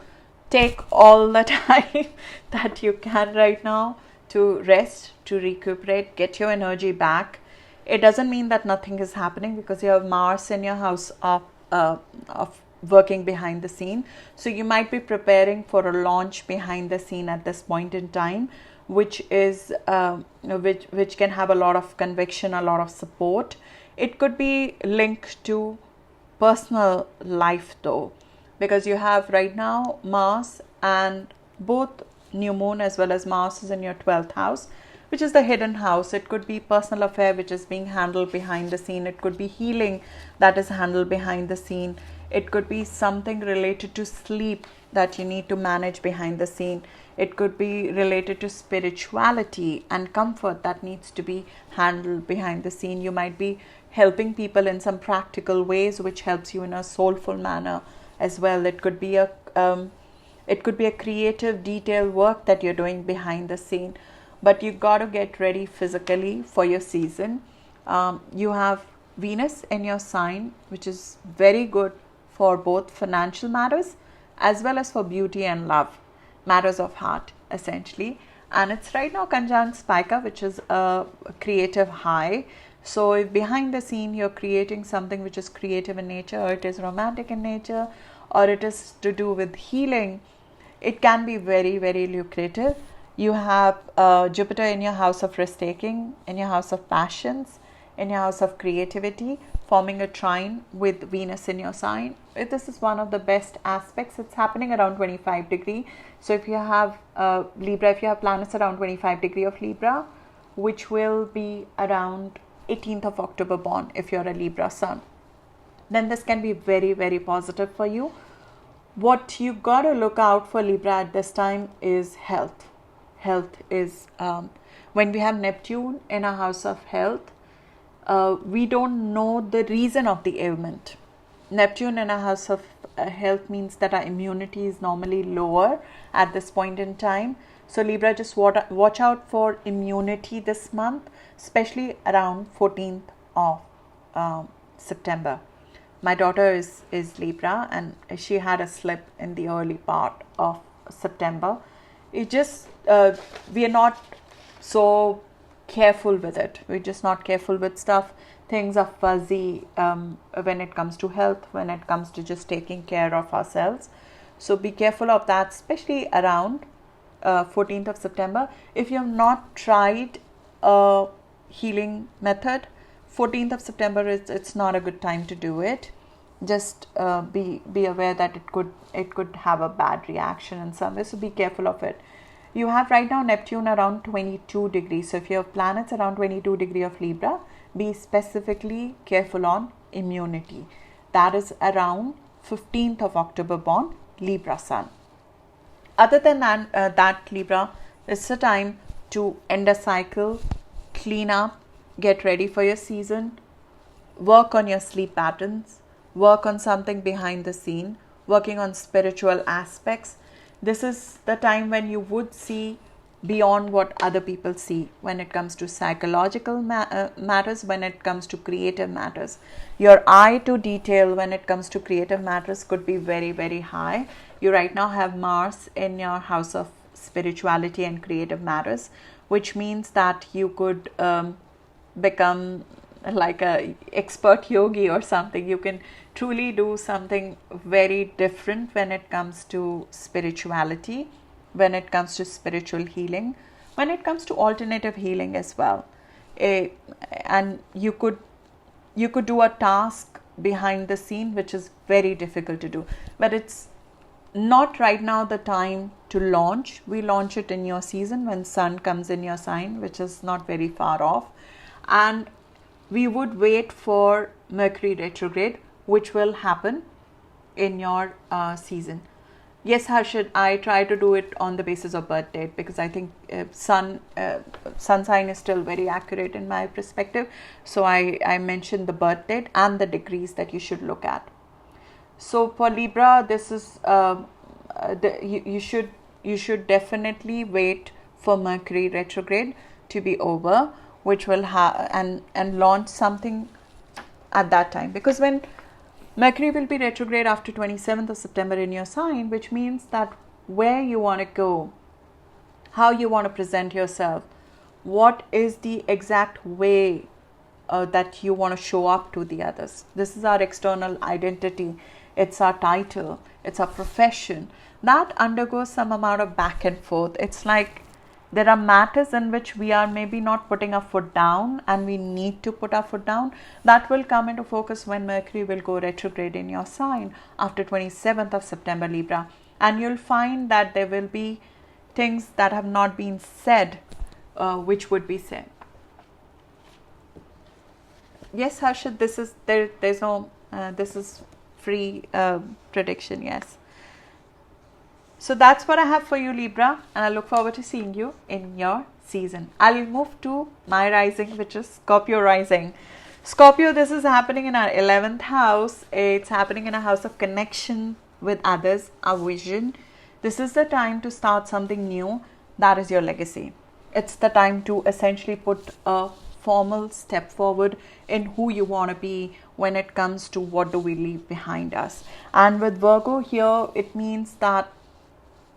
take all the time that you can right now to rest, to recuperate, get your energy back. It doesn't mean that nothing is happening, because you have Mars in your house of working behind the scene. So you might be preparing for a launch behind the scene at this point in time, which is which can have a lot of conviction, a lot of support. It could be linked to personal life though, because you have right now Mars, and both new moon as well as Mars is in your 12th house, which is the hidden house. It could be personal affair which is being handled behind the scene. It could be healing that is handled behind the scene. It could be something related to sleep that you need to manage behind the scene. It could be related to spirituality and comfort that needs to be handled behind the scene. You might be helping people in some practical ways, which helps you in a soulful manner as well. It could be a creative detail work that you're doing behind the scene. But you got to get ready physically for your season. You have Venus in your sign, which is very good for both financial matters as well as for beauty and love, matters of heart essentially. And it's right now conjunct Spica, which is a creative high. So if behind the scene you're creating something which is creative in nature, or it is romantic in nature, or it is to do with healing, it can be very, very lucrative. You have Jupiter in your house of risk-taking, in your house of passions, in your house of creativity, forming a trine with Venus in your sign. This is one of the best aspects. It's happening around 25 degree. So if you have Libra, if you have planets around 25 degree of Libra, which will be around 18th of October born if you're a Libra sun, then this can be very, very positive for you. What you got to look out for Libra at this time is health. Health is, when we have Neptune in a house of health, we don't know the reason of the ailment. Neptune in a house of health means that our immunity is normally lower at this point in time. So Libra, just watch out for immunity this month, especially around 14th of September. My daughter is Libra, and she had a slip in the early part of September. It just, we are not so careful with it. We're just not careful with stuff. Things are fuzzy when it comes to health, when it comes to just taking care of ourselves. So be careful of that, especially around 14th of September. If you have not tried a healing method, 14th of September it's not a good time to do it. Just be aware that it could have a bad reaction in some way. So be careful of it. You have right now Neptune around 22 degrees. So if you have planets around 22 degree of Libra, be specifically careful on immunity. That is around 15th of October born Libra sun. Other than that, Libra, it's a time to end a cycle, clean up, get ready for your season, work on your sleep patterns, work on something behind the scene, working on spiritual aspects. This is the time when you would see beyond what other people see when it comes to psychological matters, when it comes to creative matters. Your eye to detail when it comes to creative matters could be very, very high. You right now have Mars in your house of spirituality and creative matters, which means that you could become like a expert yogi or something. You can truly do something very different when it comes to spirituality, when it comes to spiritual healing, when it comes to alternative healing as well. And you could do a task behind the scene which is very difficult to do, but it's not right now the time to launch. We launch it in your season when sun comes in your sign, which is not very far off. And we would wait for Mercury retrograde, which will happen in your season. Yes, Harshad, I try to do it on the basis of birth date because I think sun sign is still very accurate in my perspective. So I mentioned the birth date and the degrees that you should look at. So for Libra, this is you should definitely wait for Mercury retrograde to be over, which will and launch something at that time, because when Mercury will be retrograde after 27th of September in your sign, which means that where you want to go, how you want to present yourself, what is the exact way that you want to show up to the others. This is our external identity. It's our title. It's our profession. That undergoes some amount of back and forth. It's like there are matters in which we are maybe not putting our foot down and we need to put our foot down. That will come into focus when Mercury will go retrograde in your sign after 27th of September, Libra. And you'll find that there will be things that have not been said, which would be said. Yes, Harshad, this is there's no this is free prediction. Yes. So that's what I have for you, Libra, and I look forward to seeing you in your season. I'll move to my rising, which is Scorpio rising. Scorpio, this is happening in our 11th house. It's happening in a house of connection with others, our vision. This is the time to start something new. That is your legacy. It's the time to essentially put a formal step forward in who you want to be when it comes to what do we leave behind us. And with Virgo here, it means that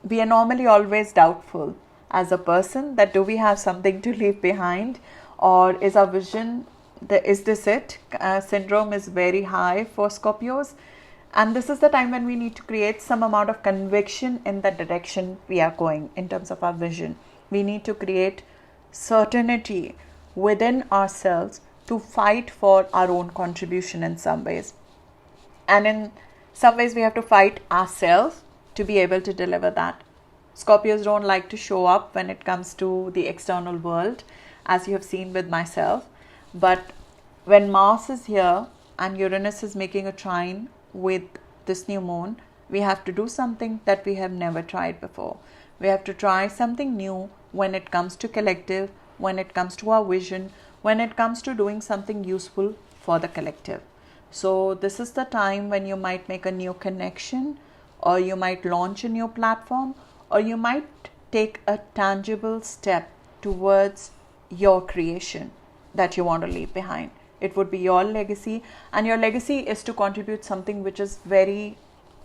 we are normally always doubtful as a person that do we have something to leave behind, or is our vision, is this it? Syndrome is very high for Scorpios, and this is the time when we need to create some amount of conviction in the direction we are going in terms of our vision. We need to create certainty within ourselves to fight for our own contribution in some ways, and in some ways we have to fight ourselves to be able to deliver that. Scorpios don't like to show up when it comes to the external world, as you have seen with myself. But when Mars is here and Uranus is making a trine with this new moon, we have to do something that we have never tried before. We have to try something new when it comes to collective, when it comes to our vision, when it comes to doing something useful for the collective. So this is the time when you might make a new connection, or you might launch a new platform, or you might take a tangible step towards your creation that you want to leave behind. It would be your legacy, and your legacy is to contribute something which is very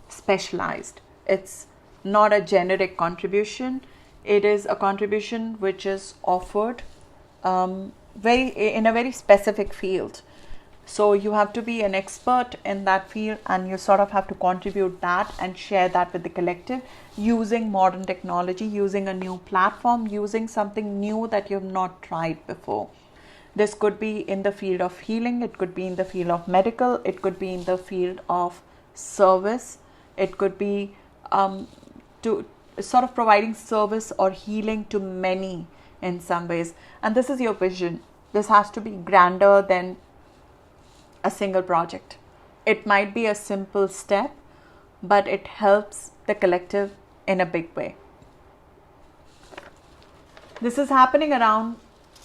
specialized. It's not a generic contribution. It is a contribution which is offered in a very specific field. So you have to be an expert in that field, and you sort of have to contribute that and share that with the collective using modern technology, using a new platform, using something new that you have not tried before. This could be in the field of healing, it could be in the field of medical, it could be in the field of service, it could be to sort of providing service or healing to many in some ways. And this is your vision. This has to be grander than a single project. It might be a simple step, but it helps the collective in a big way. This is happening around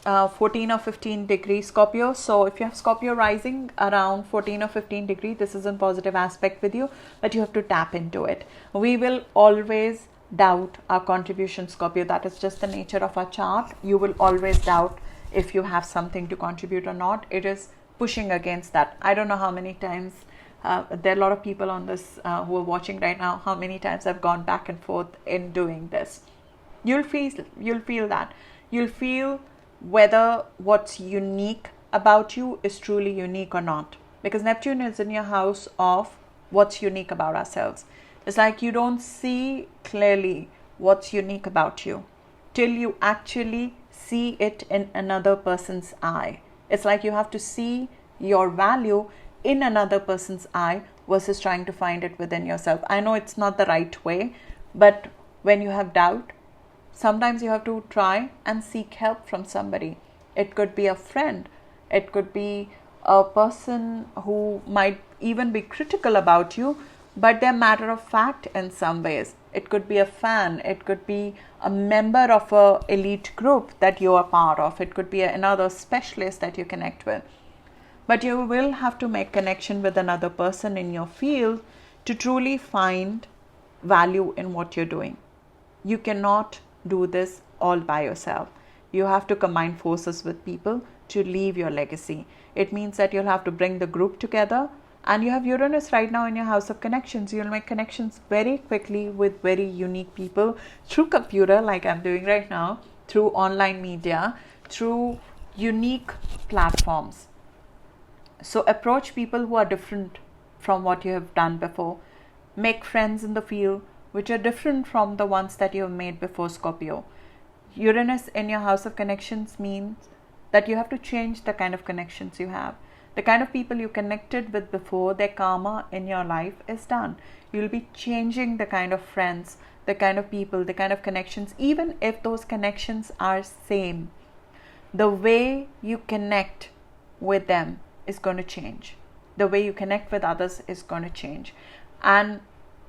14 or 15 degrees Scorpio. So if you have Scorpio rising around 14 or 15 degrees, this is a positive aspect with you, but you have to tap into it. We will always doubt our contribution, Scorpio. That is just the nature of our chart. You will always doubt if you have something to contribute or not. It is pushing against that. I don't know how many times there are a lot of people on this who are watching right now, how many times I've gone back and forth in doing this. You'll feel that. You'll feel whether what's unique about you is truly unique or not, because Neptune is in your house of what's unique about ourselves. It's like you don't see clearly what's unique about you till you actually see it in another person's eye. It's like you have to see your value in another person's eye versus trying to find it within yourself. I know it's not the right way, but when you have doubt, sometimes you have to try and seek help from somebody. It could be a friend, it could be a person who might even be critical about you, but they're matter of fact in some ways. It could be a fan, it could be a member of a elite group that you are part of, it could be another specialist that you connect with. But you will have to make connection with another person in your field to truly find value in what you're doing. You cannot do this all by yourself. You have to combine forces with people to leave your legacy. It means that you'll have to bring the group together, and you have Uranus right now in your house of connections. You'll make connections very quickly with very unique people through computer, like I'm doing right now, through online media, through unique platforms. So approach people who are different from what you have done before. Make friends in the field which are different from the ones that you have made before, Scorpio. Uranus in your house of connections means that you have to change the kind of connections you have. The kind of people you connected with before, their karma in your life is done. You'll be changing the kind of friends, the kind of people, the kind of connections, even if those connections are same. The way you connect with them is going to change. The way you connect with others is going to change. And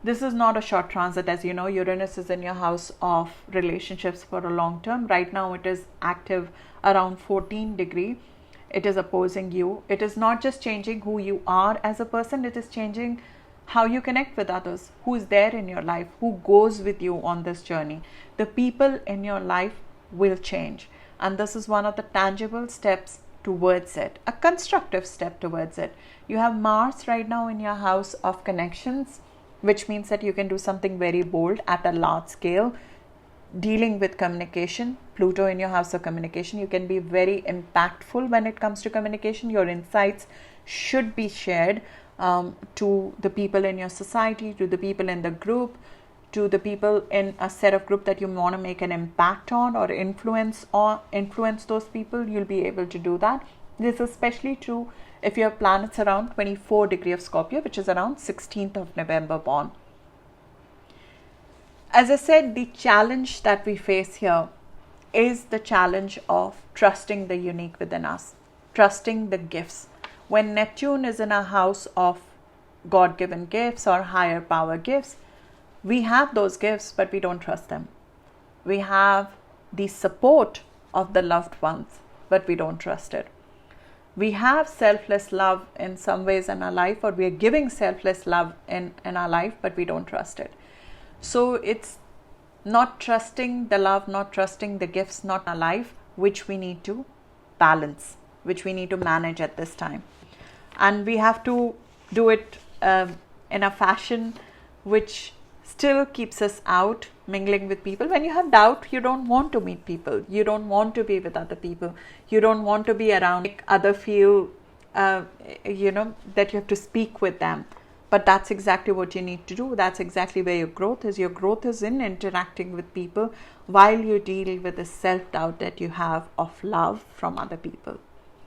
this is not a short transit. As you know, Uranus is in your house of relationships for a long term. Right now it is active around 14 degree. It is opposing you. It is not just changing who you are as a person, it is changing how you connect with others, who is there in your life, who goes with you on this journey. The people in your life will change, and this is one of the tangible steps towards it, a constructive step towards it. You have Mars right now in your house of connections, which means that you can do something very bold at a large scale, dealing with communication. Pluto in your house of communication, you can be very impactful when it comes to communication. Your insights should be shared to the people in your society, to the people in the group, to the people in a set of group that you want to make an impact on or influence those people. You'll be able to do that. This is especially true if your planets around 24 degree of Scorpio, which is around 16th of November born. As I said, the challenge that we face here is the challenge of trusting the unique within us, trusting the gifts. When Neptune is in a house of God-given gifts or higher power gifts, we have those gifts, but we don't trust them. We have the support of the loved ones, but we don't trust it. We have selfless love in some ways in our life, or we are giving selfless love in our life, but we don't trust it. So it's not trusting the love, not trusting the gifts, not our life, which we need to balance, which we need to manage at this time. And we have to do it in a fashion which still keeps us out mingling with people. When you have doubt, you don't want to meet people. You don't want to be with other people. You don't want to be around, make other feel, that you have to speak with them. But that's exactly what you need to do. That's exactly where your growth is. Your growth is in interacting with people while you deal with the self-doubt that you have of love from other people.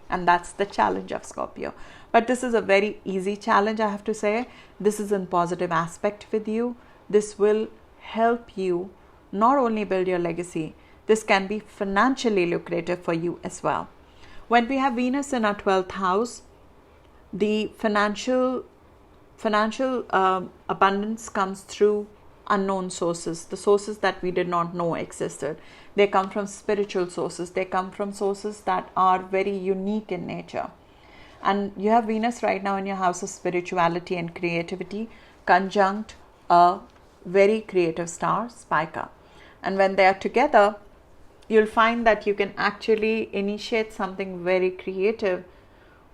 And that's the challenge of Scorpio. But this is a very easy challenge, I have to say. This is a positive aspect with you. This will help you not only build your legacy, this can be financially lucrative for you as well. When we have Venus in our 12th house, the financial abundance comes through unknown sources, the sources that we did not know existed. They come from spiritual sources. They come from sources that are very unique in nature. And you have Venus right now in your house of spirituality and creativity, conjunct a very creative star, Spica. And when they are together, you'll find that you can actually initiate something very creative,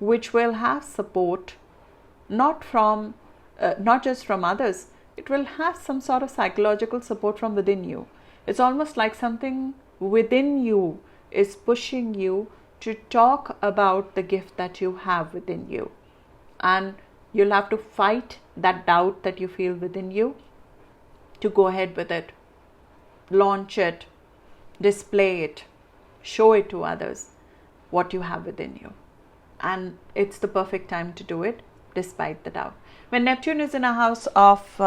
which will have support not just from others. It will have some sort of psychological support from within you. It's almost like something within you is pushing you to talk about the gift that you have within you. And you'll have to fight that doubt that you feel within you to go ahead with it, launch it, display it, show it to others what you have within you. And it's the perfect time to do it. despite the doubt. When Neptune is in a house of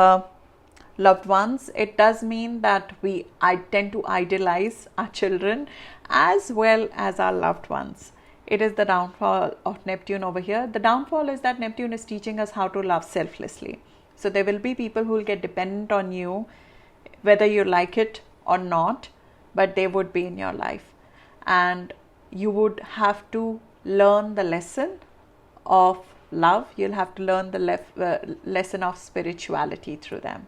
loved ones, it does mean that I tend to idolize our children as well as our loved ones. It is the downfall of Neptune over here. The downfall is that Neptune is teaching us how to love selflessly. So there will be people who will get dependent on you, whether you like it or not, but they would be in your life. And you would have to learn the lesson of love. You'll have to learn the lesson of spirituality through them.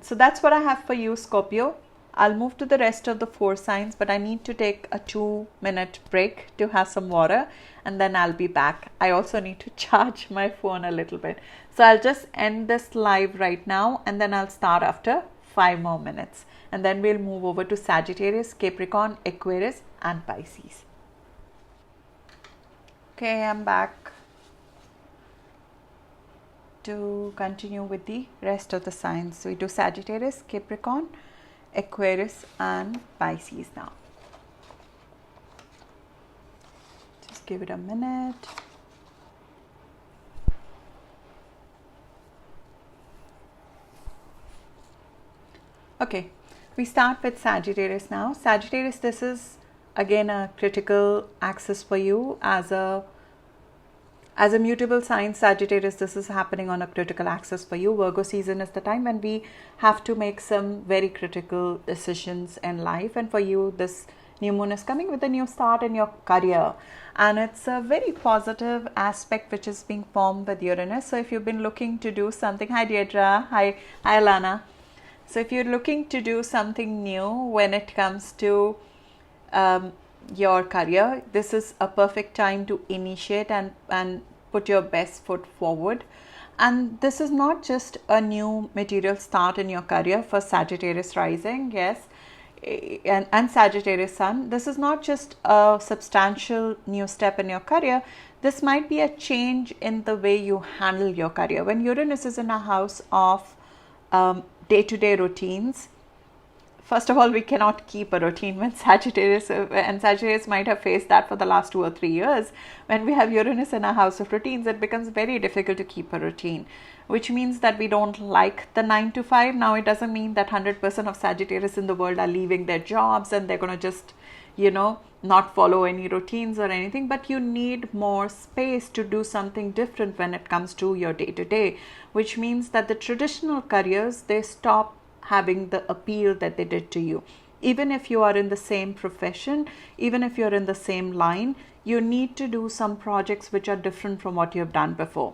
So that's what I have for you, Scorpio. I'll move to the rest of the 4 signs, but I need to take a 2-minute break to have some water, and then I'll be back. I also need to charge my phone a little bit. So I'll just end this live right now, and then I'll start after 5 more minutes. And then we'll move over to Sagittarius, Capricorn, Aquarius, and Pisces. Okay, I'm back to continue with the rest of the signs. So we do Sagittarius, Capricorn, Aquarius, and Pisces now. Just give it a minute. Okay, we start with Sagittarius now. Sagittarius, this is again a critical axis for you as a mutable sign. Sagittarius, this is happening on a critical axis for you. Virgo season is the time when we have to make some very critical decisions in life, and for you this new moon is coming with a new start in your career, and it's a very positive aspect which is being formed with Uranus. So if you've been looking to do something, hi Deidre, hi Alana. So if you're looking to do something new when it comes to your career, this is a perfect time to initiate and put your best foot forward. And this is not just a new material start in your career for Sagittarius rising, yes, and Sagittarius sun. This is not just a substantial new step in your career. This might be a change in the way you handle your career. When Uranus is in a house of day-to-day routines, first of all, we cannot keep a routine when Sagittarius, and Sagittarius might have faced that for the last 2 or 3 years. When we have Uranus in a house of routines, it becomes very difficult to keep a routine, which means that we don't like the 9 to 5. Now, it doesn't mean that 100% of Sagittarius in the world are leaving their jobs and they're going to just, not follow any routines or anything, but you need more space to do something different when it comes to your day-to-day, which means that the traditional careers, they stop having the appeal that they did to you. Even if you are in the same profession, even if you're in the same line, you need to do some projects which are different from what you have done before.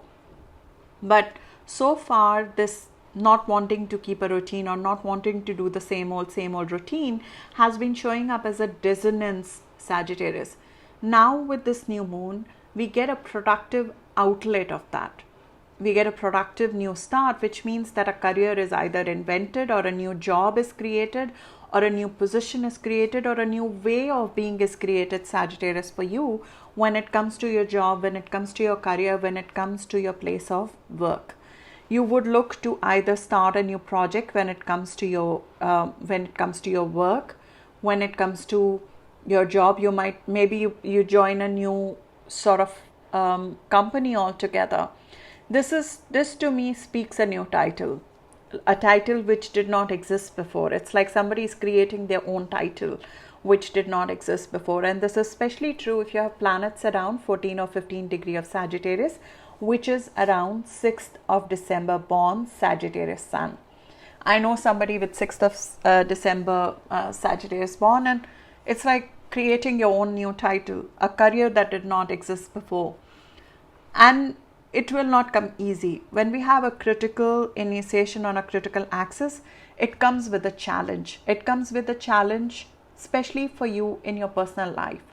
But so far, this not wanting to keep a routine or not wanting to do the same old routine has been showing up as a dissonance, Sagittarius. Now with this new moon, we get a productive outlet of that. We get a productive new start, which means that a career is either invented, or a new job is created, or a new position is created, or a new way of being is created, Sagittarius, for you when it comes to your job, when it comes to your career, when it comes to your place of work. You would look to either start a new project when it comes to your work, when it comes to your job. You might you join a new sort of company altogether. This to me speaks a new title, a title which did not exist before. It's like somebody is creating their own title which did not exist before. And this is especially true if you have planets around 14 or 15 degree of Sagittarius, which is around 6th of December born Sagittarius sun. I know somebody with 6th of December Sagittarius born, and it's like creating your own new title, a career that did not exist before. And it will not come easy. When we have a critical initiation on a critical axis, it comes with a challenge. It comes with a challenge, especially for you in your personal life.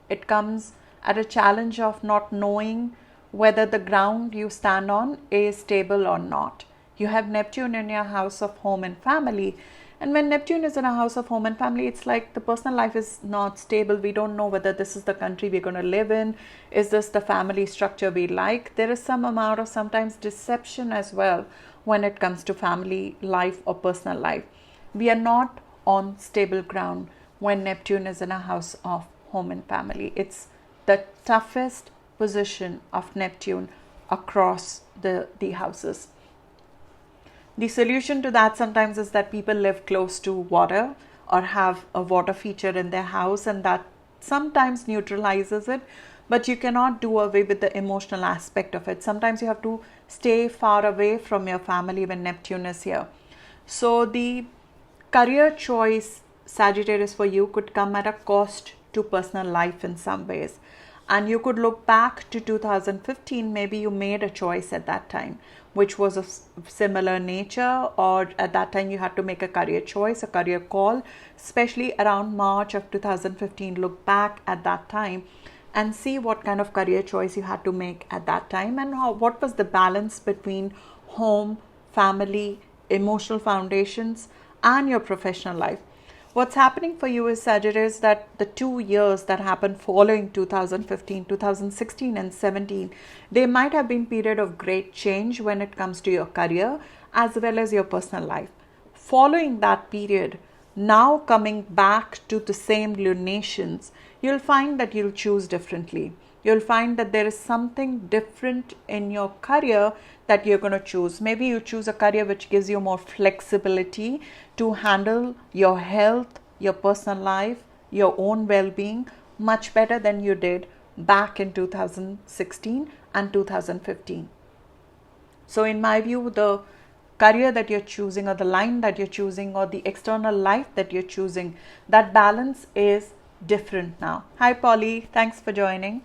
It comes at a challenge of not knowing whether the ground you stand on is stable or not. You have Neptune in your house of home and family. And when Neptune is in a house of home and family, it's like the personal life is not stable. We don't know whether this is the country we're going to live in. Is this the family structure we like? There is some amount of sometimes deception as well when it comes to family life or personal life. We are not on stable ground when Neptune is in a house of home and family. It's the toughest position of Neptune across the houses. The solution to that sometimes is that people live close to water or have a water feature in their house, and that sometimes neutralizes it, but you cannot do away with the emotional aspect of it. Sometimes you have to stay far away from your family when Neptune is here. So the career choice, Sagittarius, for you could come at a cost to personal life in some ways. And you could look back to 2015, maybe you made a choice at that time, which was of similar nature, or at that time you had to make a career choice, a career call, especially around March of 2015. Look back at that time and see what kind of career choice you had to make at that time, and what was the balance between home, family, emotional foundations, and your professional life. What's happening for you is, Sagittarius, that the 2 years that happened following 2015, 2016 and 17, they might have been period of great change when it comes to your career as well as your personal life. Following that period, now coming back to the same lunations, you'll find that you'll choose differently. You'll find that there is something different in your career that you're going to choose. Maybe you choose a career which gives you more flexibility to handle your health, your personal life, your own well-being much better than you did back in 2016 and 2015. So in my view, the career that you're choosing, or the line that you're choosing, or the external life that you're choosing, that balance is different now. Hi Polly, thanks for joining.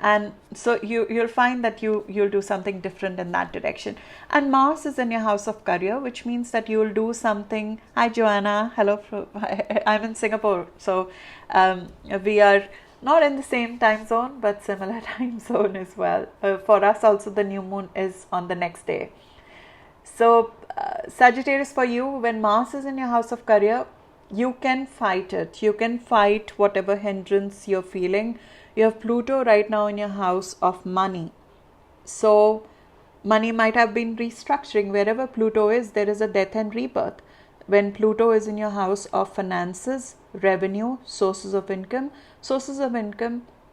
And so you'll find that you'll do something different in that direction. And Mars is in your house of career, which means that you'll do something. Hi Joanna, hello. I'm in Singapore, so we are not in the same time zone but similar time zone as well. For us also, the new moon is on the next day. So Sagittarius, for you, when Mars is in your house of career, you can fight it. You can fight whatever hindrance you're feeling. You have Pluto right now in your house of money. So money might have been restructuring. Wherever Pluto is, there is a death and rebirth. When Pluto is in your house of finances, revenue, sources of income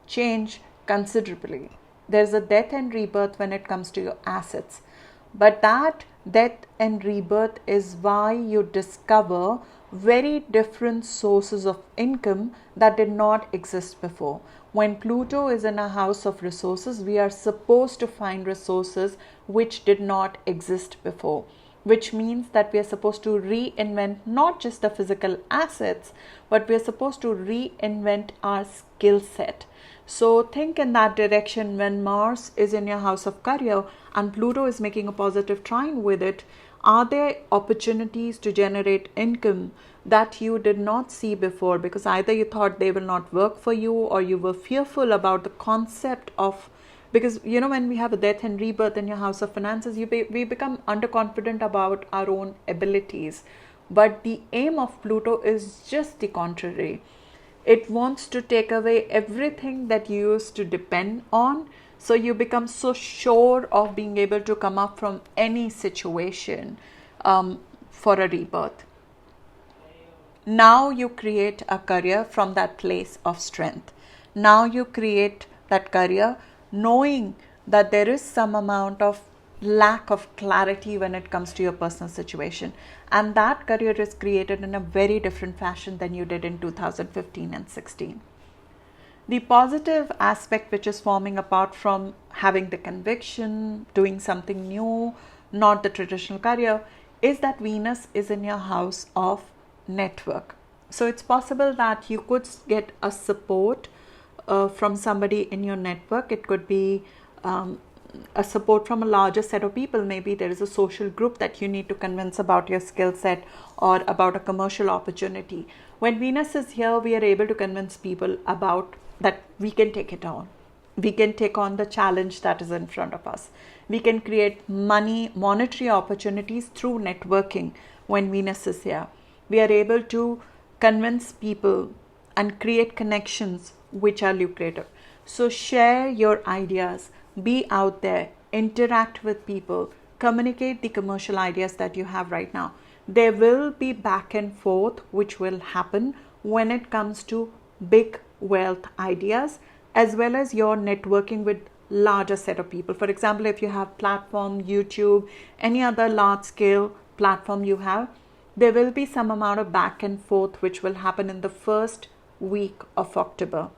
change considerably. There's a death and rebirth when it comes to your assets. But that death and rebirth is why you discover very different sources of income that did not exist before. When Pluto is in a house of resources, we are supposed to find resources which did not exist before, which means that we are supposed to reinvent not just the physical assets, but we are supposed to reinvent our skill set. So think in that direction. When Mars is in your house of career and Pluto is making a positive trine with it, are there opportunities to generate income that you did not see before, because either you thought they will not work for you, or you were fearful about the concept of, because when we have a death and rebirth in your house of finances, we become underconfident about our own abilities. But the aim of Pluto is just the contrary. It wants to take away everything that you used to depend on, so you become so sure of being able to come up from any situation for a rebirth. Now you create a career from that place of strength. Now you create that career knowing that there is some amount of lack of clarity when it comes to your personal situation. And that career is created in a very different fashion than you did in 2015 and 16. The positive aspect which is forming apart from having the conviction, doing something new, not the traditional career, is that Venus is in your house of network. So it's possible that you could get a support from somebody in your network. It could be a support from a larger set of people. Maybe there is a social group that you need to convince about your skill set or about a commercial opportunity. When Venus is here, we are able to convince people about that we can take it on. We can take on the challenge that is in front of us. We can create monetary opportunities through networking when Venus is here. We are able to convince people and create connections which are lucrative. So share your ideas, be out there, interact with people, communicate the commercial ideas that you have right now. There will be back and forth which will happen when it comes to big wealth ideas, as well as your networking with larger set of people. For example, if you have platform, YouTube, any other large scale platform you have, there will be some amount of back and forth which will happen in the first week of October.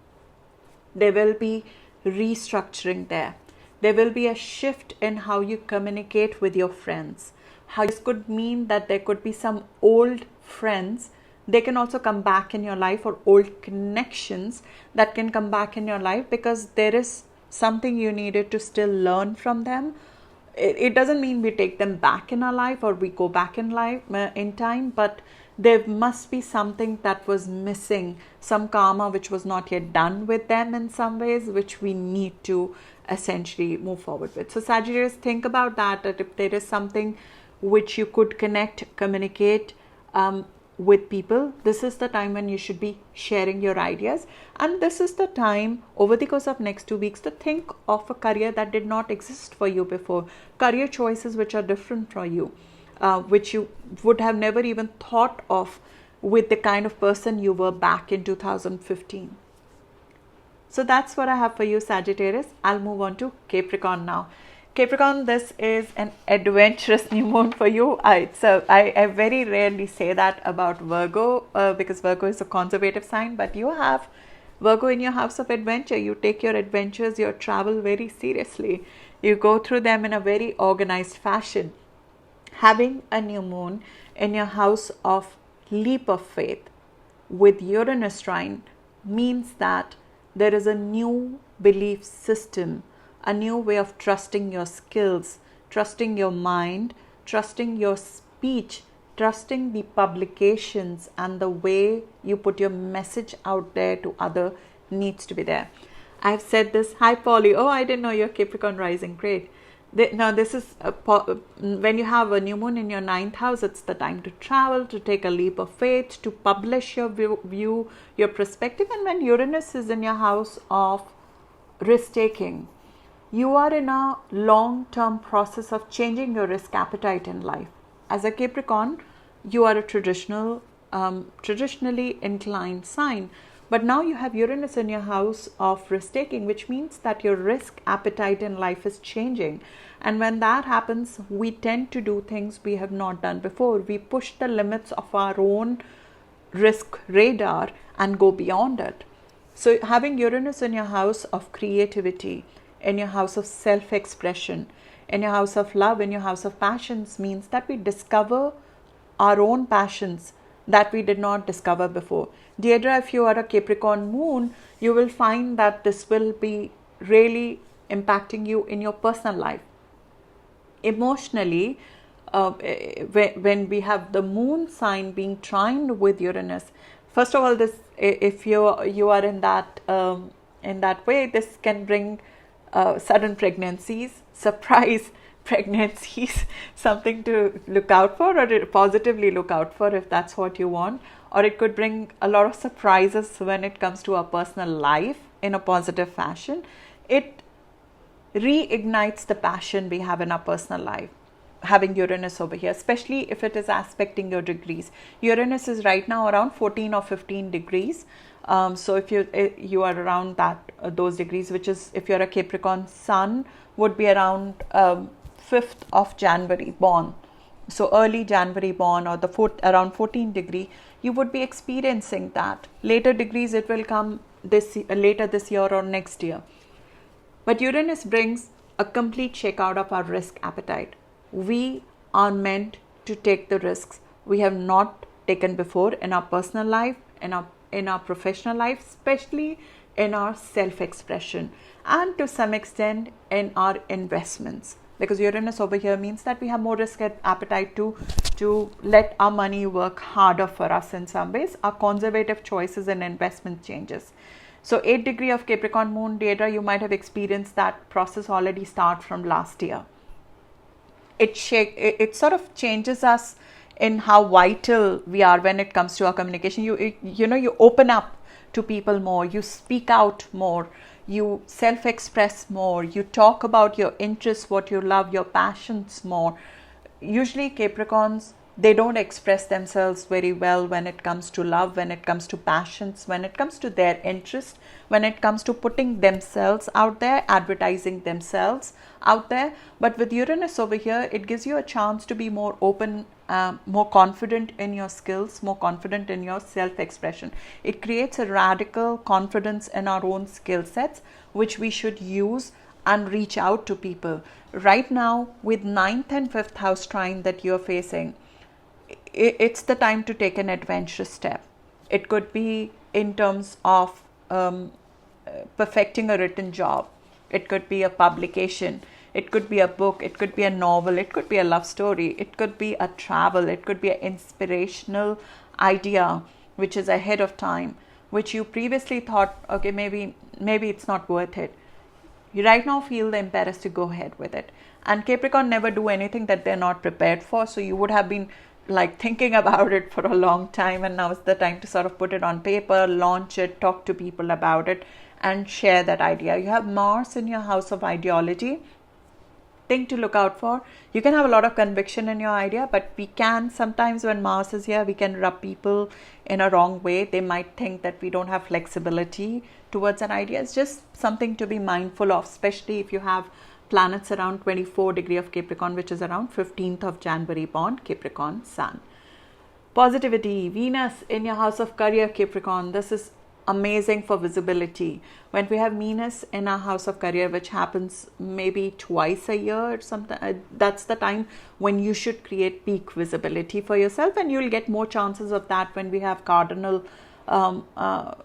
There will be restructuring there. There will be a shift in how you communicate with your friends. How this could mean that there could be some old friends. They can also come back in your life, or old connections that can come back in your life because there is something you needed to still learn from them. It doesn't mean we take them back in our life or we go back in life in time, but there must be something that was missing, some karma which was not yet done with them in some ways, which we need to essentially move forward with. So Sagittarius, think about that if there is something which you could connect, communicate with people, this is the time when you should be sharing your ideas. And this is the time over the course of next 2 weeks to think of a career that did not exist for you before, career choices which are different for you, which you would have never even thought of with the kind of person you were back in 2015. So that's what I have for you, Sagittarius. I'll move on to Capricorn now. Capricorn, this is an adventurous new moon for you. I very rarely say that about Virgo because Virgo is a conservative sign, but you have Virgo in your house of adventure. You take your adventures, your travel very seriously. You go through them in a very organized fashion. Having a new moon in your house of leap of faith with Uranus trine means that there is a new belief system, a new way of trusting your skills, trusting your mind, trusting your speech, trusting the publications, and the way you put your message out there to other needs to be there. I've said this. Hi Polly. Oh, I didn't know you're Capricorn rising. Great. Now this is when you have a new moon in your 9th house, it's the time to travel, to take a leap of faith, to publish your view, your perspective. And when Uranus is in your house of risk taking, you are in a long-term process of changing your risk appetite in life. As a Capricorn, you are a traditionally inclined sign, but now you have Uranus in your house of risk-taking, which means that your risk appetite in life is changing. And when that happens, we tend to do things we have not done before. We push the limits of our own risk radar and go beyond it. So having Uranus in your house of creativity, in your house of self-expression, in your house of love, in your house of passions means that we discover our own passions that we did not discover before. Deirdre, if you are a Capricorn moon, you will find that this will be really impacting you in your personal life. Emotionally, when we have the moon sign being trined with Uranus, first of all, this if you are in that way, this can bring sudden pregnancies, surprise pregnancies, something to look out for, or positively look out for if that's what you want. Or it could bring a lot of surprises when it comes to our personal life in a positive fashion. It reignites the passion we have in our personal life, having Uranus over here, especially if it is aspecting your degrees. Uranus is right now around 14 or 15 degrees. So if you are around those degrees, which is, if you're a Capricorn sun, would be around 5th of January born. So early January born, or around 14 degree, you would be experiencing that. Later degrees, it will come later this year or next year. But Uranus brings a complete shakeout of our risk appetite. We are meant to take the risks we have not taken before in our personal life, in our professional life, especially in our self-expression, and to some extent in our investments. Because Uranus over here means that we have more risk appetite to let our money work harder for us in some ways. Our conservative choices and investment changes. So 8th degree of Capricorn moon, Deirdre, you might have experienced that process already start from last year. It sort of changes us in how vital we are when it comes to our communication. You open up to people more, you speak out more, you self-express more, you talk about your interests, what you love, your passions more. Usually Capricorns They don't express themselves very well when it comes to love, when it comes to passions, when it comes to their interest, when it comes to putting themselves out there, advertising themselves out there. But with Uranus over here, it gives you a chance to be more open, more confident in your skills, more confident in your self-expression. It creates a radical confidence in our own skill sets, which we should use and reach out to people. Right now, with 9th and 5th house trine that you're facing, it's the time to take an adventurous step. It could be in terms of perfecting a written job. It could be a publication. It could be a book. It could be a novel. It could be a love story. It could be a travel. It could be an inspirational idea which is ahead of time, which you previously thought, okay, maybe it's not worth it. You right now feel the impetus to go ahead with it. And Capricorn never do anything that they're not prepared for. So you would have been like thinking about it for a long time, and now is the time to sort of put it on paper, launch it, talk to people about it, and share that idea. You have Mars in your house of ideology. Thing to look out for. You can have a lot of conviction in your idea, but we can sometimes, when Mars is here, we can rub people in a wrong way. They might think that we don't have flexibility towards an idea. It's just something to be mindful of, especially if you have planets around 24 degree of Capricorn, which is around 15th of January born Capricorn Sun. Positivity, Venus in your house of career Capricorn. This is amazing for visibility. When we have Venus in our house of career, which happens maybe twice a year or something, that's the time when you should create peak visibility for yourself, and you'll get more chances of that when we have cardinal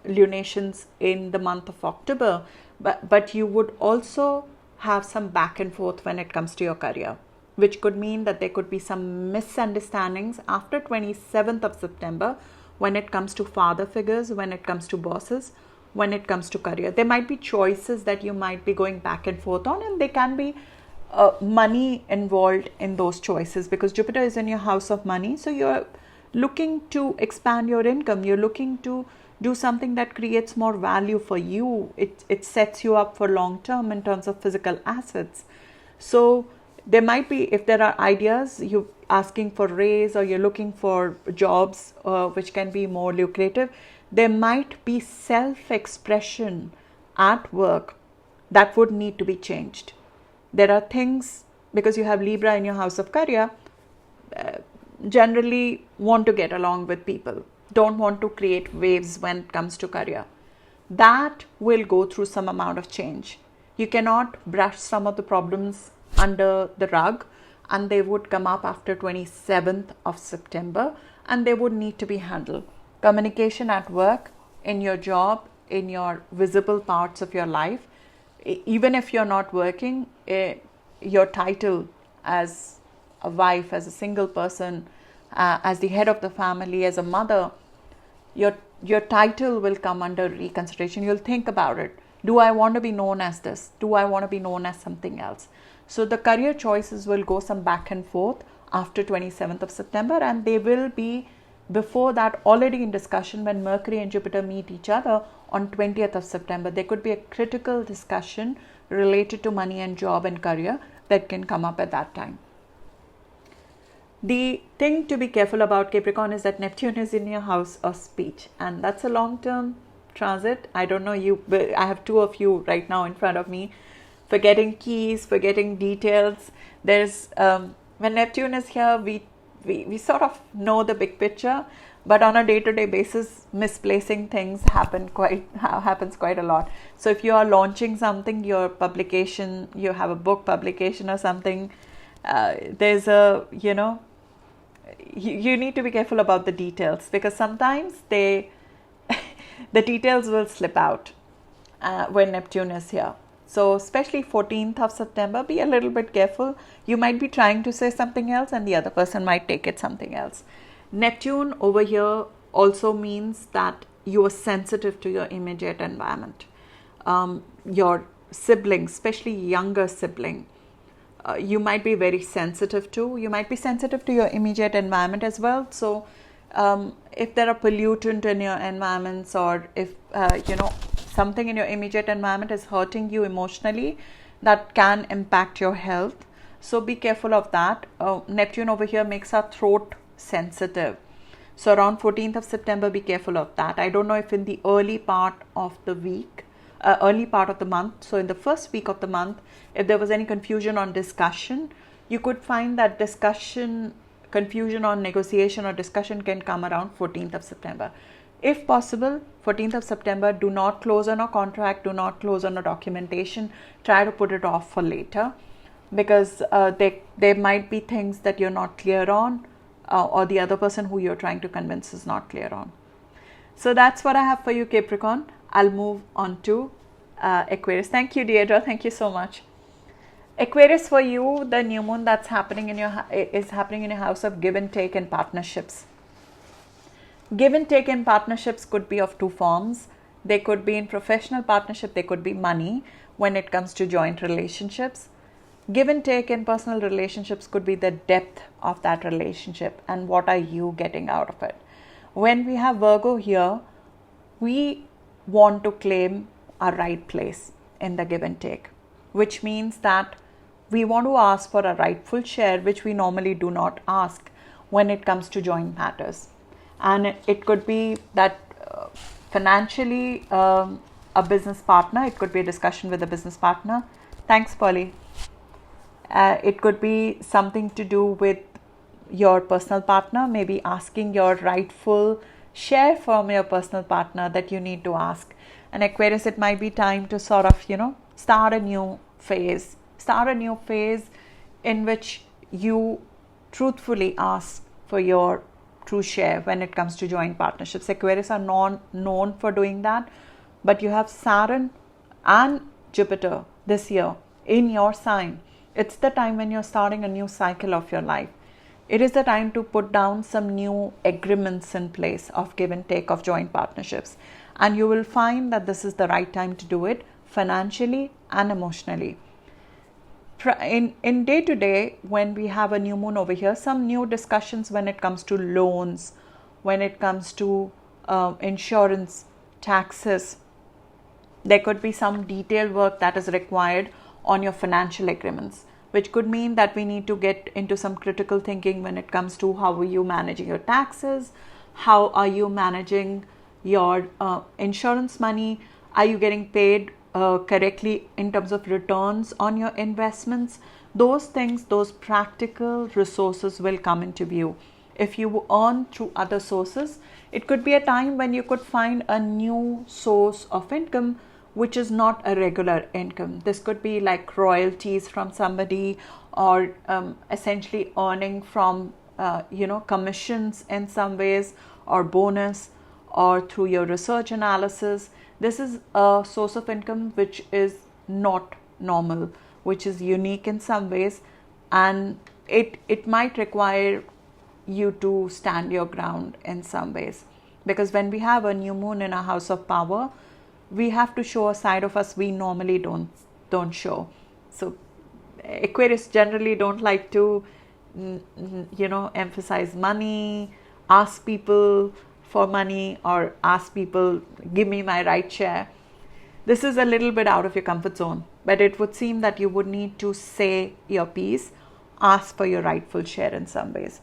lunations in the month of October. But you would also have some back and forth when it comes to your career, which could mean that there could be some misunderstandings after 27th of September when it comes to father figures, when it comes to bosses, when it comes to career. There might be choices that you might be going back and forth on, and there can be money involved in those choices, because Jupiter is in your house of money. So you're looking to expand your income. You're looking to do something that creates more value for you. It sets you up for long term in terms of physical assets. So there might be, if there are ideas, you asking for raise, or you're looking for jobs which can be more lucrative, there might be self-expression at work that would need to be changed. There are things, because you have Libra in your house of career, generally want to get along with people, don't want to create waves when it comes to career. That will go through some amount of change. You cannot brush some of the problems under the rug, and they would come up after 27th of September, and they would need to be handled. Communication at work, in your job, in your visible parts of your life, even if you're not working, your title as a wife, as a single person, as the head of the family, as a mother, your title will come under reconsideration. You'll think about it. Do I want to be known as this? Do I want to be known as something else? So the career choices will go some back and forth after 27th of September, and they will be before that already in discussion when Mercury and Jupiter meet each other on 20th of September. There could be a critical discussion related to money and job and career that can come up at that time. The thing to be careful about, Capricorn, is that Neptune is in your house of speech, and that's a long-term transit. I don't know you, but I have two of you right now in front of me, forgetting keys, forgetting details. There's when Neptune is here, we sort of know the big picture, but on a day-to-day basis, misplacing things happens quite a lot. So if you are launching something, your publication, you have a book publication or something, there's a, you need to be careful about the details, because sometimes the details will slip out when Neptune is here. So especially 14th of September, be a little bit careful. You might be trying to say something else and the other person might take it something else. Neptune over here also means that you are sensitive to your immediate environment. Your siblings, especially younger sibling, you might be very sensitive to. You might be sensitive to your immediate environment as well. So if there are pollutants in your environments, or if something in your immediate environment is hurting you emotionally, that can impact your health. So be careful of that. Neptune over here makes our throat sensitive. So around 14th of September, be careful of that. I don't know if in the early part of the week, early part of the month, so in the first week of the month, if there was any confusion on discussion, you could find that confusion on negotiation or discussion can come around 14th of September. If possible, 14th of September, do not close on a contract, do not close on a documentation, try to put it off for later, because there might be things that you're not clear on, or the other person who you're trying to convince is not clear on. So that's what I have for you, Capricorn. I'll move on to Aquarius. Thank you, Deirdre. Thank you so much. Aquarius, for you, the new moon that's happening is happening in your house of give and take and partnerships. Give and take in partnerships could be of two forms. They could be in professional partnership, they could be money when it comes to joint relationships. Give and take in personal relationships could be the depth of that relationship and what are you getting out of it. When we have Virgo here, we want to claim our right place in the give and take, which means that we want to ask for a rightful share, which we normally do not ask when it comes to joint matters. And it could be that financially a business partner, it could be a discussion with a business partner. Thanks, Polly. It could be something to do with your personal partner, maybe asking your rightful share from your personal partner that you need to ask. And Aquarius, it might be time to sort of, start a new phase in which you truthfully ask for your true share when it comes to joint partnerships. Aquarius are known for doing that, but you have Saturn and Jupiter this year in your sign. It's the time when you're starting a new cycle of your life. It is the time to put down some new agreements in place of give and take of joint partnerships. And you will find that this is the right time to do it financially and emotionally. In day to day, when we have a new moon over here, some new discussions when it comes to loans, when it comes to insurance, taxes, there could be some detailed work that is required on your financial agreements, which could mean that we need to get into some critical thinking when it comes to how are you managing your taxes, how are you managing your insurance money, are you getting paid correctly in terms of returns on your investments. Those things, those practical resources will come into view. If you earn through other sources, it could be a time when you could find a new source of income which is not a regular income. This could be like royalties from somebody, or essentially earning from commissions in some ways, or bonus, or through your research analysis. This is a source of income which is not normal, which is unique in some ways, and it might require you to stand your ground in some ways, because when we have a new moon in a house of power, we have to show a side of us we normally don't show. So Aquarius generally don't like to emphasize money, ask people for money, or ask people give me my right share. This is a little bit out of your comfort zone, but it would seem that you would need to say your piece, ask for your rightful share in some ways.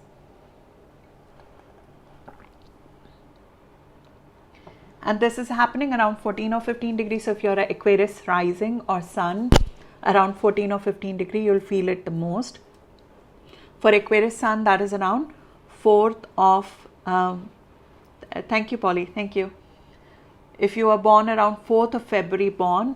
And this is happening around 14 or 15 degrees. So if you're an Aquarius rising or sun, around 14 or 15 degrees, you'll feel it the most. For Aquarius sun, that is around 4th of, thank you, Polly, thank you. If you are born around 4th of February born,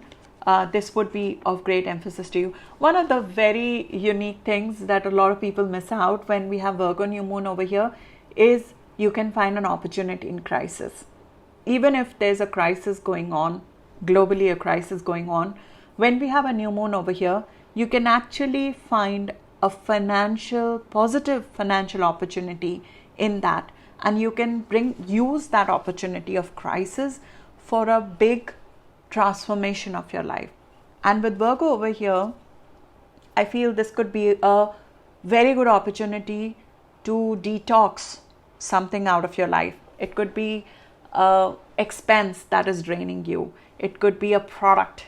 this would be of great emphasis to you. One of the very unique things that a lot of people miss out when we have Virgo New Moon over here is you can find an opportunity in crisis. Even if there's a crisis going on, globally a crisis going on, when we have a new moon over here, you can actually find a positive financial opportunity in that. And you can use that opportunity of crisis for a big transformation of your life. And with Virgo over here, I feel this could be a very good opportunity to detox something out of your life. It could be expense that is draining you. It could be a product,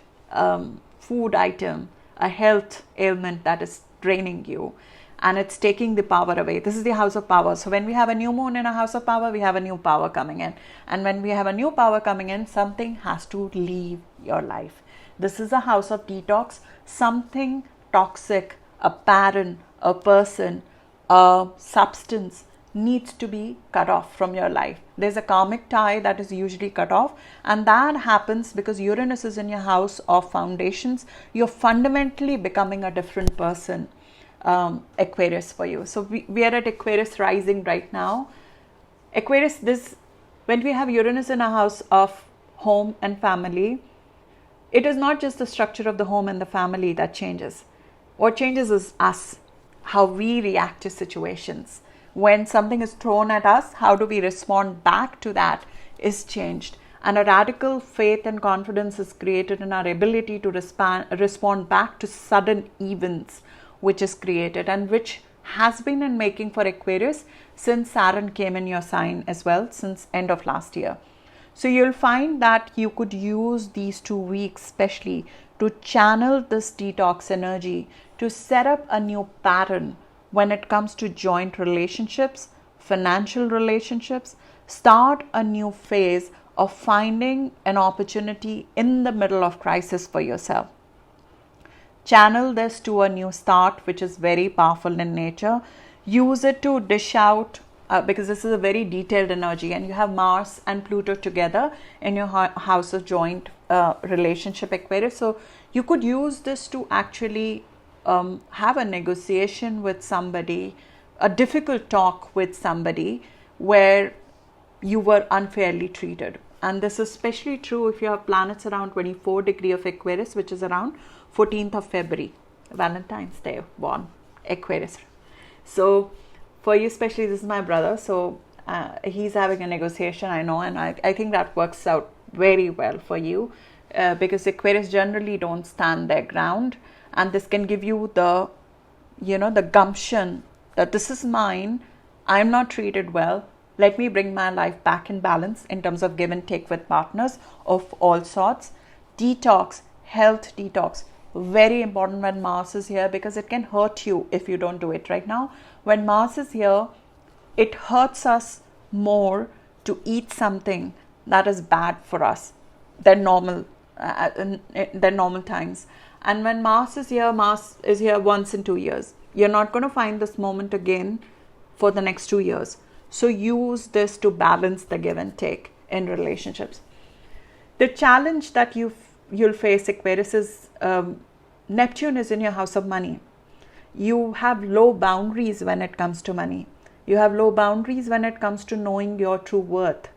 food item, a health ailment that is draining you. and it's taking the power away. This is the house of power. So when we have a new moon in a house of power, we have a new power coming in. And when we have a new power coming in, something has to leave your life. This is a house of detox. Something toxic, a pattern, a person, a substance needs to be cut off from your life. There's a karmic tie that is usually cut off, and that happens because Uranus is in your house of foundations. You're fundamentally becoming a different person, Aquarius, for you. So we are at Aquarius rising right now. Aquarius, when we have Uranus in a house of home and family, it is not just the structure of the home and the family that changes. What changes is us, how we react to situations. When something is thrown at us, how do we respond back to that is changed. And a radical faith and confidence is created in our ability to respond back to sudden events, which is created and which has been in making for Aquarius since Saturn came in your sign as well, since end of last year. So you'll find that you could use these 2 weeks especially to channel this detox energy to set up a new pattern when it comes to joint relationships, financial relationships. Start a new phase of finding an opportunity in the middle of crisis for yourself. Channel this to a new start, which is very powerful in nature. Use it to dish out, because this is a very detailed energy, and you have Mars and Pluto together in your house of joint relationship, Aquarius. So you could use this to actually have a negotiation with somebody, a difficult talk with somebody where you were unfairly treated. And this is especially true if you have planets around 24 degree of Aquarius, which is around 14th of February, Valentine's Day born, Aquarius. So for you especially, this is my brother, so he's having a negotiation, I know, and I think that works out very well for you, because Aquarius generally don't stand their ground, and this can give you the, the gumption that this is mine, I'm not treated well, let me bring my life back in balance in terms of give and take with partners of all sorts. Detox, health detox, very important when Mars is here, because it can hurt you if you don't do it right now. When Mars is here, it hurts us more to eat something that is bad for us than normal times. And when Mars is here once in 2 years. You're not going to find this moment again for the next 2 years. So use this to balance the give and take in relationships. The challenge that you'll face, Aquarius, is Neptune is in your house of money. You have low boundaries when it comes to money. You have low boundaries when it comes to knowing your true worth,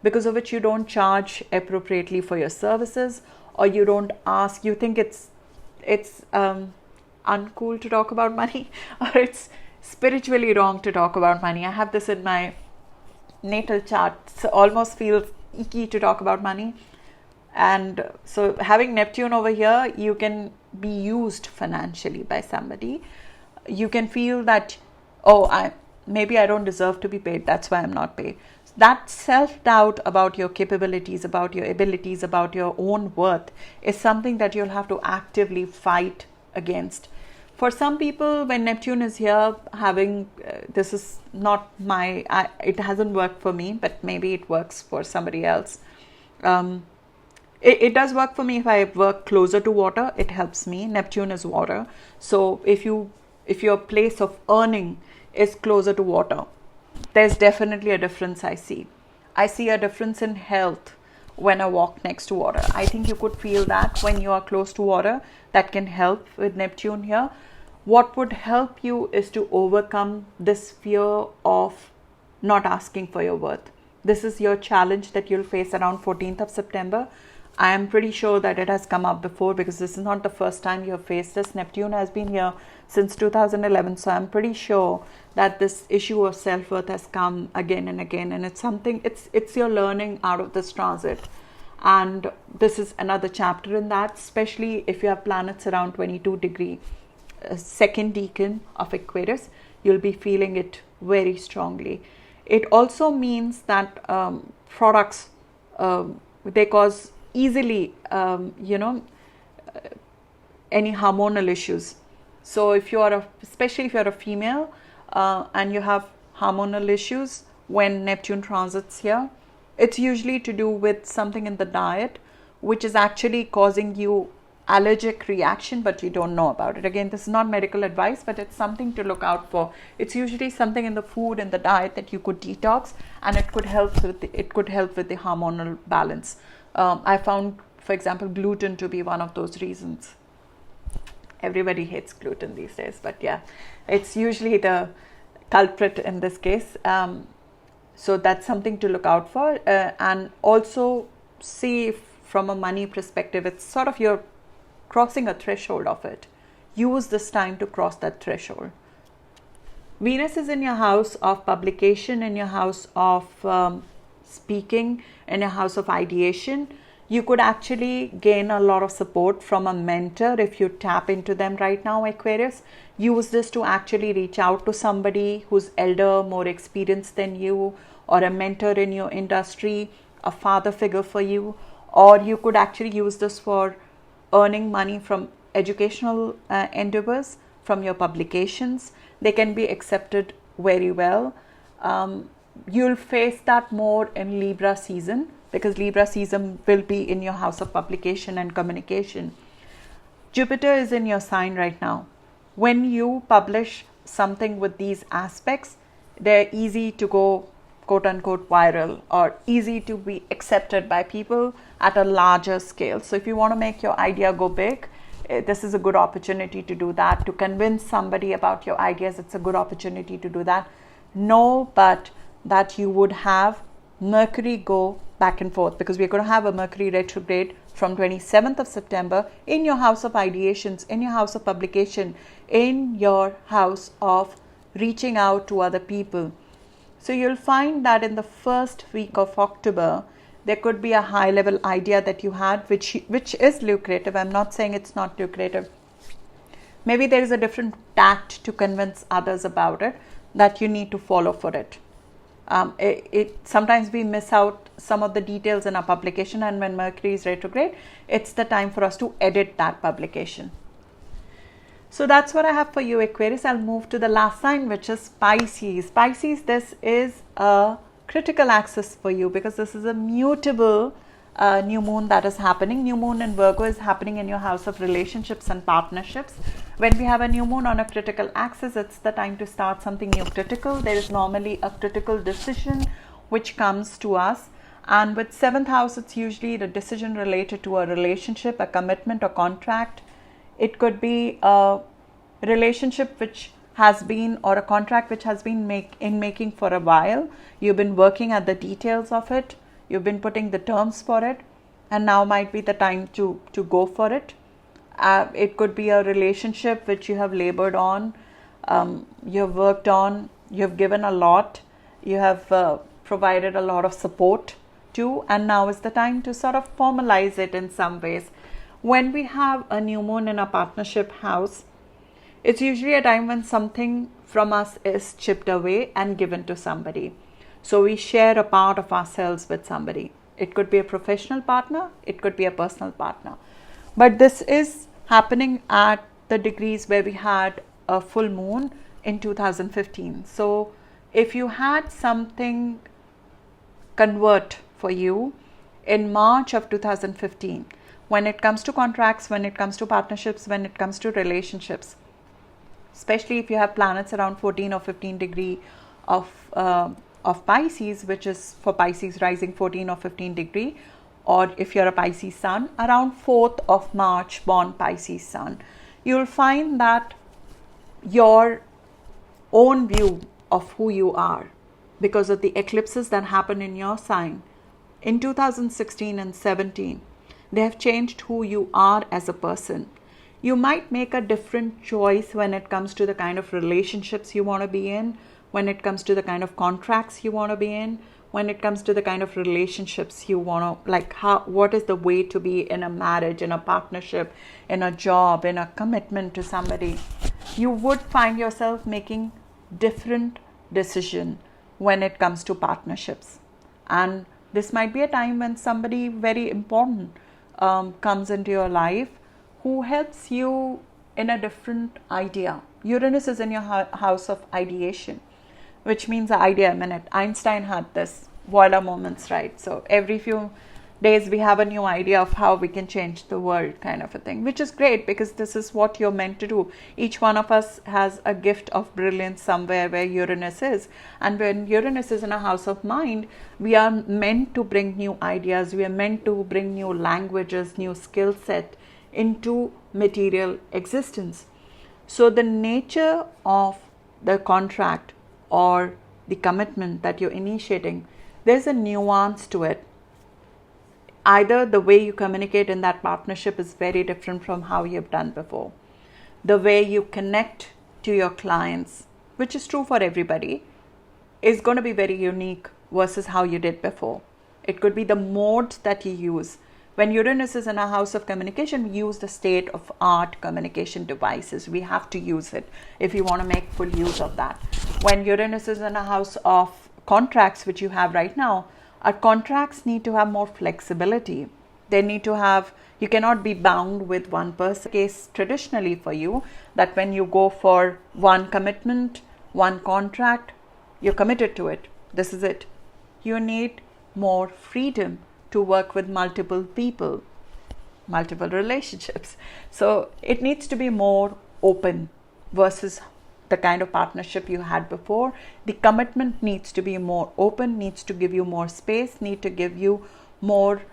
because of which you don't charge appropriately for your services, or you don't ask. You think it's uncool to talk about money, or it's spiritually wrong to talk about money. I have this in my natal chart. So almost feels icky to talk about money. And so having Neptune over here, you can be used financially by somebody. You can feel that, maybe I don't deserve to be paid, that's why I'm not paid. That self-doubt about your capabilities, about your abilities, about your own worth is something that you'll have to actively fight against. For some people, when Neptune is here, this is not it hasn't worked for me, but maybe it works for somebody else. It does work for me if I work closer to water. It helps me. Neptune is water. So if your place of earning is closer to water, there's definitely a difference I see. I see a difference in health when I walk next to water. I think you could feel that when you are close to water. That can help with Neptune here. What would help you is to overcome this fear of not asking for your worth. This is your challenge that you'll face around 14th of September. I am pretty sure that it has come up before, because this is not the first time you have faced this. Neptune has been here since 2011. So I'm pretty sure that this issue of self-worth has come again and again. And it's your learning out of this transit. And this is another chapter in that, especially if you have planets around 22 degree, second decan of Aquarius, you'll be feeling it very strongly. It also means that products, they cause easily, any hormonal issues. So if you are especially if you're a female and you have hormonal issues when Neptune transits here, it's usually to do with something in the diet which is actually causing you allergic reaction, but you don't know about it. Again, this is not medical advice, but it's something to look out for. It's usually something in the food and the diet that you could detox, and it could help with the hormonal balance. I found, for example, gluten to be one of those reasons. Everybody hates gluten these days, but yeah, it's usually the culprit in this case. So that's something to look out for, and also see if from a money perspective, it's sort of you're crossing a threshold of it. Use this time to cross that threshold. Venus is in your house of publication, in your house of speaking, in your house of ideation. You could actually gain a lot of support from a mentor if you tap into them right now, Aquarius. Use this to actually reach out to somebody who's elder, more experienced than you, or a mentor in your industry, a father figure for you. Or you could actually use this for earning money from educational endeavors, from your publications. They can be accepted very well. You'll face that more in Libra season, because Libra season will be in your house of publication and communication. Jupiter is in your sign right now. When you publish something with these aspects, they're easy to go quote unquote viral, or easy to be accepted by people at a larger scale. So if you want to make your idea go big, this is a good opportunity to do that. To convince somebody about your ideas, it's a good opportunity to do that. Know but that you would have Mercury go back and forth, because we're going to have a Mercury retrograde from 27th of September in your house of ideations, in your house of publication, in your house of reaching out to other people. So you'll find that in the first week of October, there could be a high level idea that you had, which is lucrative. I'm not saying it's not lucrative. Maybe there is a different tact to convince others about it that you need to follow for it. Sometimes we miss out some of the details in our publication, and when Mercury is retrograde, it's the time for us to edit that publication. So that's what I have for you, Aquarius. I'll move to the last sign, which is Pisces. Pisces, this is a critical axis for you, because this is a mutable new moon that is happening. New moon in Virgo is happening in your house of relationships and partnerships. When we have a new moon on a critical axis, it's the time to start something new critical. There is normally a critical decision which comes to us. And with 7th house, it's usually the decision related to a relationship, a commitment, or contract. It could be a relationship which has been, or a contract which has been making for a while. You've been working at the details of it. You've been putting the terms for it, and now might be the time to go for it. It could be a relationship which you have labored on, you've worked on, you've given a lot, you have provided a lot of support to, and now is the time to sort of formalize it in some ways. When we have a new moon in a partnership house, it's usually a time when something from us is chipped away and given to somebody. So we share a part of ourselves with somebody. It could be a professional partner, it could be a personal partner. But this is happening at the degrees where we had a full moon in 2015. So if you had something convert for you in March of 2015, when it comes to contracts, when it comes to partnerships, when it comes to relationships, especially if you have planets around 14 or 15 degree of Pisces, which is for Pisces rising 14 or 15 degree, or if you're a Pisces sun, around 4th of March born Pisces sun, you'll find that your own view of who you are, because of the eclipses that happen in your sign in 2016 and 17, they have changed who you are as a person. You might make a different choice when it comes to the kind of relationships you want to be in, when it comes to the kind of contracts you want to be in, when it comes to the kind of relationships you want to, like what is the way to be in a marriage, in a partnership, in a job, in a commitment to somebody. You would find yourself making different decision when it comes to partnerships. And this might be a time when somebody very important comes into your life who helps you in a different idea. Uranus is in your house of ideation, which means the idea minute. Einstein had this Euler moments, right? So every few days we have a new idea of how we can change the world, kind of a thing, which is great because this is what you're meant to do. Each one of us has a gift of brilliance somewhere where Uranus is, and when Uranus is in a house of mind, we are meant to bring new ideas, we are meant to bring new languages, new skill set into material existence. So the nature of the contract or the commitment that you're initiating, there's a nuance to it. Either the way you communicate in that partnership is very different from how you've done before. The way you connect to your clients, which is true for everybody, is going to be very unique versus how you did before. It could be the mode that you use. When Uranus is in a house of communication, we use the state of art communication devices. We have to use it if you want to make full use of that. When Uranus is in a house of contracts, which you have right now, our contracts need to have more flexibility. They need to have, you cannot be bound with one person. Case traditionally for you, that when you go for one commitment, one contract, you're committed to it. This is it. You need more freedom to work with multiple people, multiple relationships. So it needs to be more open versus the kind of partnership you had before. The commitment needs to be more open, needs to give you more space, need to give you more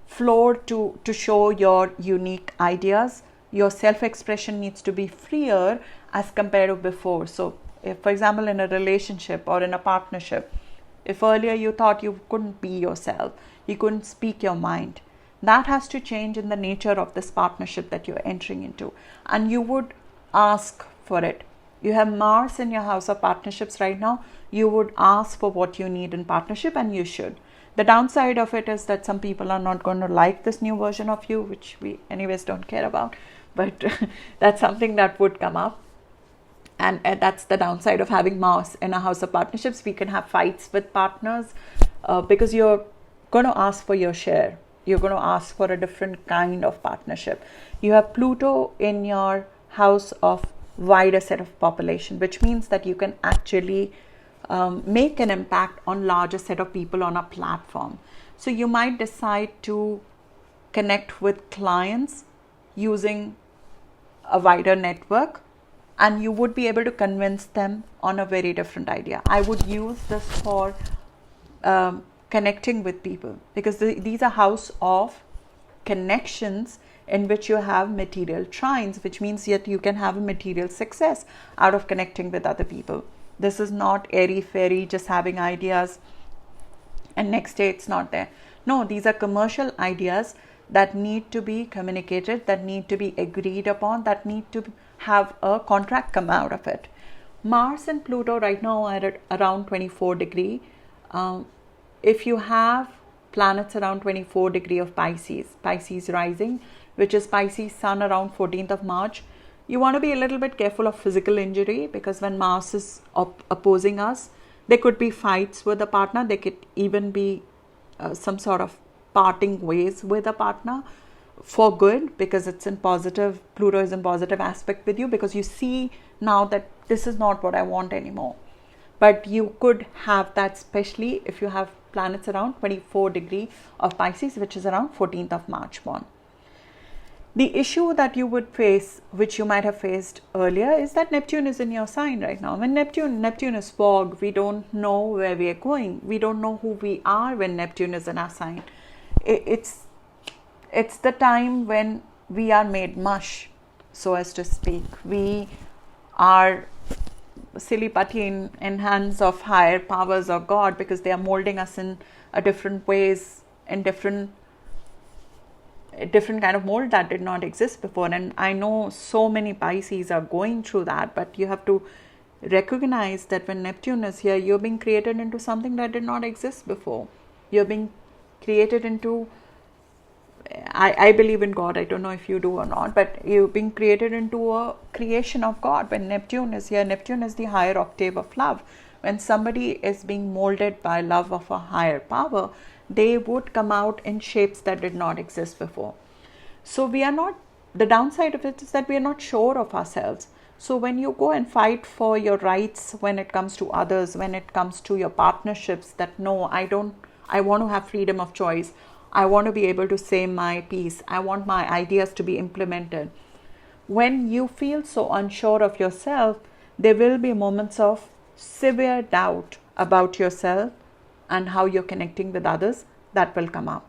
floor to show your unique ideas. Your self-expression needs to be freer as compared to before. So if, for example, in a relationship or in a partnership, if earlier you thought you couldn't be yourself, you couldn't speak your mind, that has to change in the nature of this partnership that you're entering into, and you would ask for it. You have Mars in your house of partnerships right now. You would ask for what you need in partnership, and you should. The downside of it is that some people are not going to like this new version of you, which we anyways don't care about, but that's something that would come up. And that's the downside of having Mars in a house of partnerships. We can have fights with partners because you're going to ask for your share. You're going to ask for a different kind of partnership. You have Pluto in your house of wider set of population, which means that you can actually make an impact on larger set of people on a platform. So you might decide to connect with clients using a wider network, and you would be able to convince them on a very different idea. I would use this for connecting with people, because these are house of connections in which you have material trines, which means that you can have a material success out of connecting with other people. This is not airy-fairy, just having ideas and next day it's not there. No, these are commercial ideas that need to be communicated, that need to be agreed upon, that need to have a contract come out of it. Mars and Pluto right now are at around 24 degree. If you have planets around 24 degree of Pisces rising, which is Pisces sun around 14th of March, you want to be a little bit careful of physical injury, because when Mars is opposing us, there could be fights with a partner. There could even be some sort of parting ways with a partner for good, because it's in positive, Pluto is in positive aspect with you, because you see now that this is not what I want anymore. But you could have that, especially if you have planets around 24 degree of Pisces, which is around 14th of March born. The issue that you would face, which you might have faced earlier, is that Neptune is in your sign right now. When Neptune is fog, we don't know where we are going. We don't know who we are when Neptune is in our sign. It's the time when we are made mush, so as to speak. We are silly putty in hands of higher powers or God, because they are molding us in a different ways, in different kind of mold that did not exist before. And I know so many Pisces are going through that, but you have to recognize that when Neptune is here, you're being created into something that did not exist before. You're being created into, I believe in God, I don't know if you do or not, but you're being created into a creation of God. When Neptune is here, Neptune is the higher octave of love. When somebody is being molded by love of a higher power, they would come out in shapes that did not exist before. So we are not the downside of it is that we are not sure of ourselves. So when you go and fight for your rights, when it comes to others, when it comes to your partnerships, that no, I want to have freedom of choice. I want to be able to say my piece. I want my ideas to be implemented. When you feel so unsure of yourself, there will be moments of severe doubt about yourself and how you're connecting with others that will come up.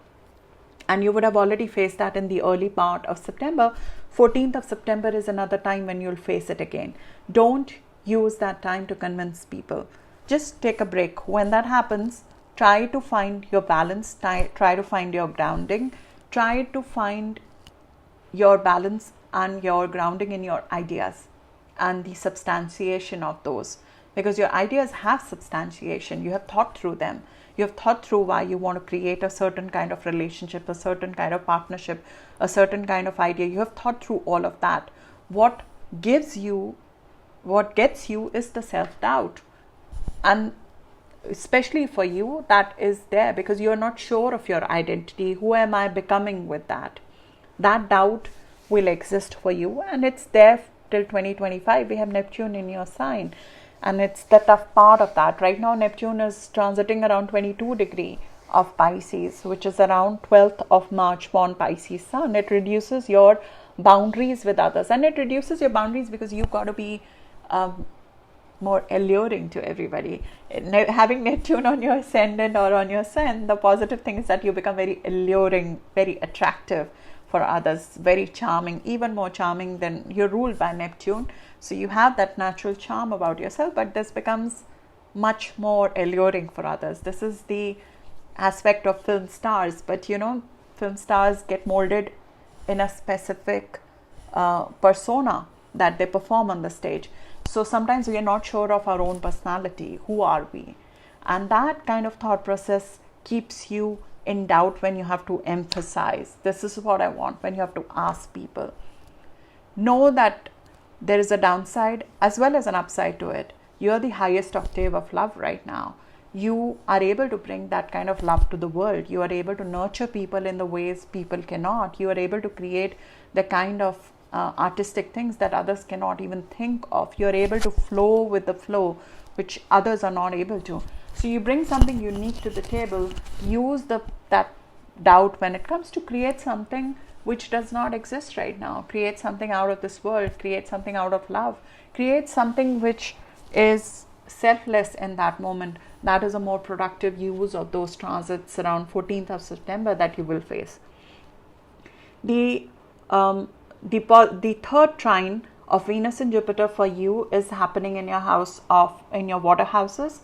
And you would have already faced that in the early part of September. 14th of September is another time when you'll face it again. Don't use that time to convince people. Just take a break. When that happens, try to find your balance, try to find your grounding, try to find your balance and your grounding in your ideas and the substantiation of those. Because your ideas have substantiation. You have thought through them. You have thought through why you want to create a certain kind of relationship, a certain kind of partnership, a certain kind of idea. You have thought through all of that. What gets you is the self-doubt. And especially for you, that is there because you're not sure of your identity. Who am I becoming with that? That doubt will exist for you, and it's there till 2025. We have Neptune in your sign. And it's the tough part of that. Right now, Neptune is transiting around 22 degree of Pisces, which is around 12th of March born Pisces sun. It reduces your boundaries with others. And it reduces your boundaries because you've got to be more alluring to everybody. Having Neptune on your ascendant or on your sun, the positive thing is that you become very alluring, very attractive for others, very charming, even more charming than you're ruled by Neptune. So you have that natural charm about yourself, but this becomes much more alluring for others. This is the aspect of film stars, but film stars get molded in a specific persona that they perform on the stage. So sometimes we are not sure of our own personality. Who are we? And that kind of thought process keeps you in doubt when you have to emphasize. This is what I want. When you have to ask people. Know that there is a downside as well as an upside to it. You are the highest octave of love right now. You are able to bring that kind of love to the world. You are able to nurture people in the ways people cannot. You are able to create the kind of artistic things that others cannot even think of. You are able to flow with the flow, which others are not able to. So you bring something unique to the table. Use that doubt when it comes to create something which does not exist right now. Create something out of this world. Create something out of love. Create something which is selfless in that moment. That is a more productive use of those transits around 14th of September that you will face. The third trine of Venus and Jupiter for you is happening in your water houses.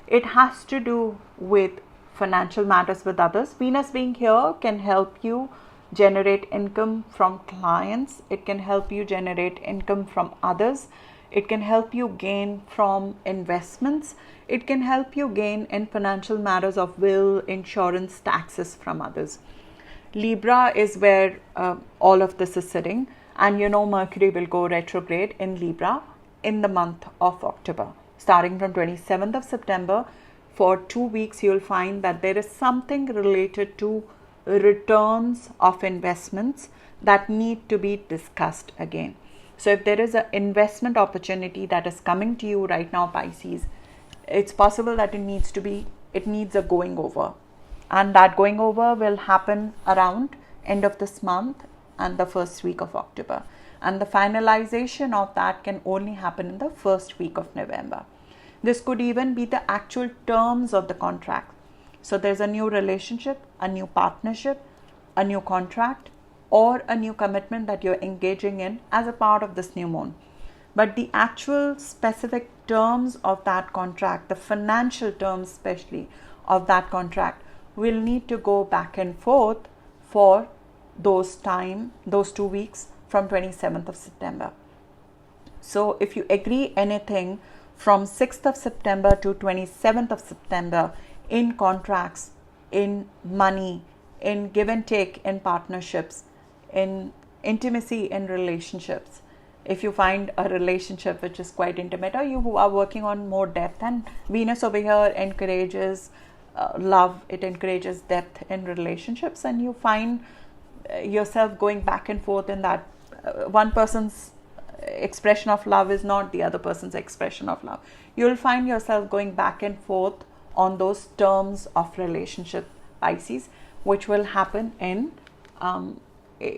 It has to do with financial matters with others. Venus being here can help you generate income from clients. It can help you generate income from others. It can help you gain from investments. It can help you gain in financial matters of will, insurance, taxes from others. Libra is where all of this is sitting, and Mercury will go retrograde in Libra in the month of October. Starting from 27th of September, for 2 weeks, you'll find that there is something related to returns of investments that need to be discussed again. So if there is an investment opportunity that is coming to you right now, Pisces, it's possible that it needs a going over. And that going over will happen around end of this month and the first week of October. And the finalization of that can only happen in the first week of November. This could even be the actual terms of the contract. So there's a new relationship, a new partnership, a new contract, or a new commitment that you're engaging in as a part of this new moon. But the actual specific terms of that contract, the financial terms especially of that contract, will need to go back and forth for those 2 weeks from 27th of September. So if you agree anything from 6th of September to 27th of September in contracts, in money, in give and take, in partnerships, in intimacy, in relationships, if you find a relationship which is quite intimate, or you who are working on more depth, and Venus over here encourages love, it encourages depth in relationships, and you find yourself going back and forth in that one person's expression of love is not the other person's expression of love. You'll find yourself going back and forth on those terms of relationship, Pisces, which will happen in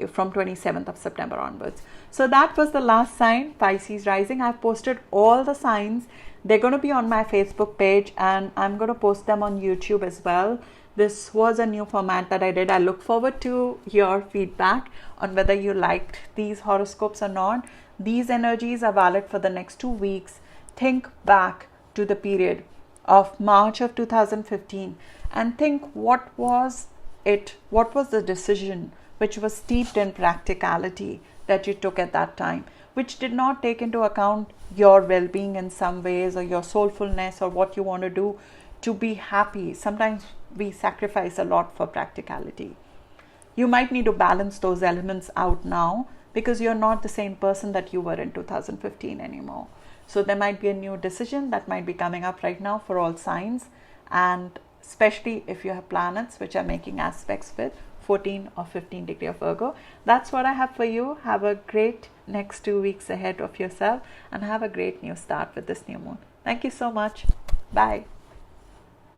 from 27th of September onwards. So that was the last sign, Pisces rising. I've posted all the signs. They're going to be on my Facebook page, and I'm going to post them on YouTube as well. This was a new format that I did. I look forward to your feedback on whether you liked these horoscopes or not. These energies are valid for the next 2 weeks. Think back to the period of March of 2015 and think what was the decision which was steeped in practicality that you took at that time, which did not take into account your well-being in some ways, or your soulfulness, or what you want to do to be happy. Sometimes we sacrifice a lot for practicality. You might need to balance those elements out now, because you're not the same person that you were in 2015 anymore. So there might be a new decision that might be coming up right now for all signs, and especially if you have planets which are making aspects with 14 or 15 degree of Virgo. That's what I have for you. Have a great next 2 weeks ahead of yourself, and have a great new start with this new moon. Thank you so much. Bye.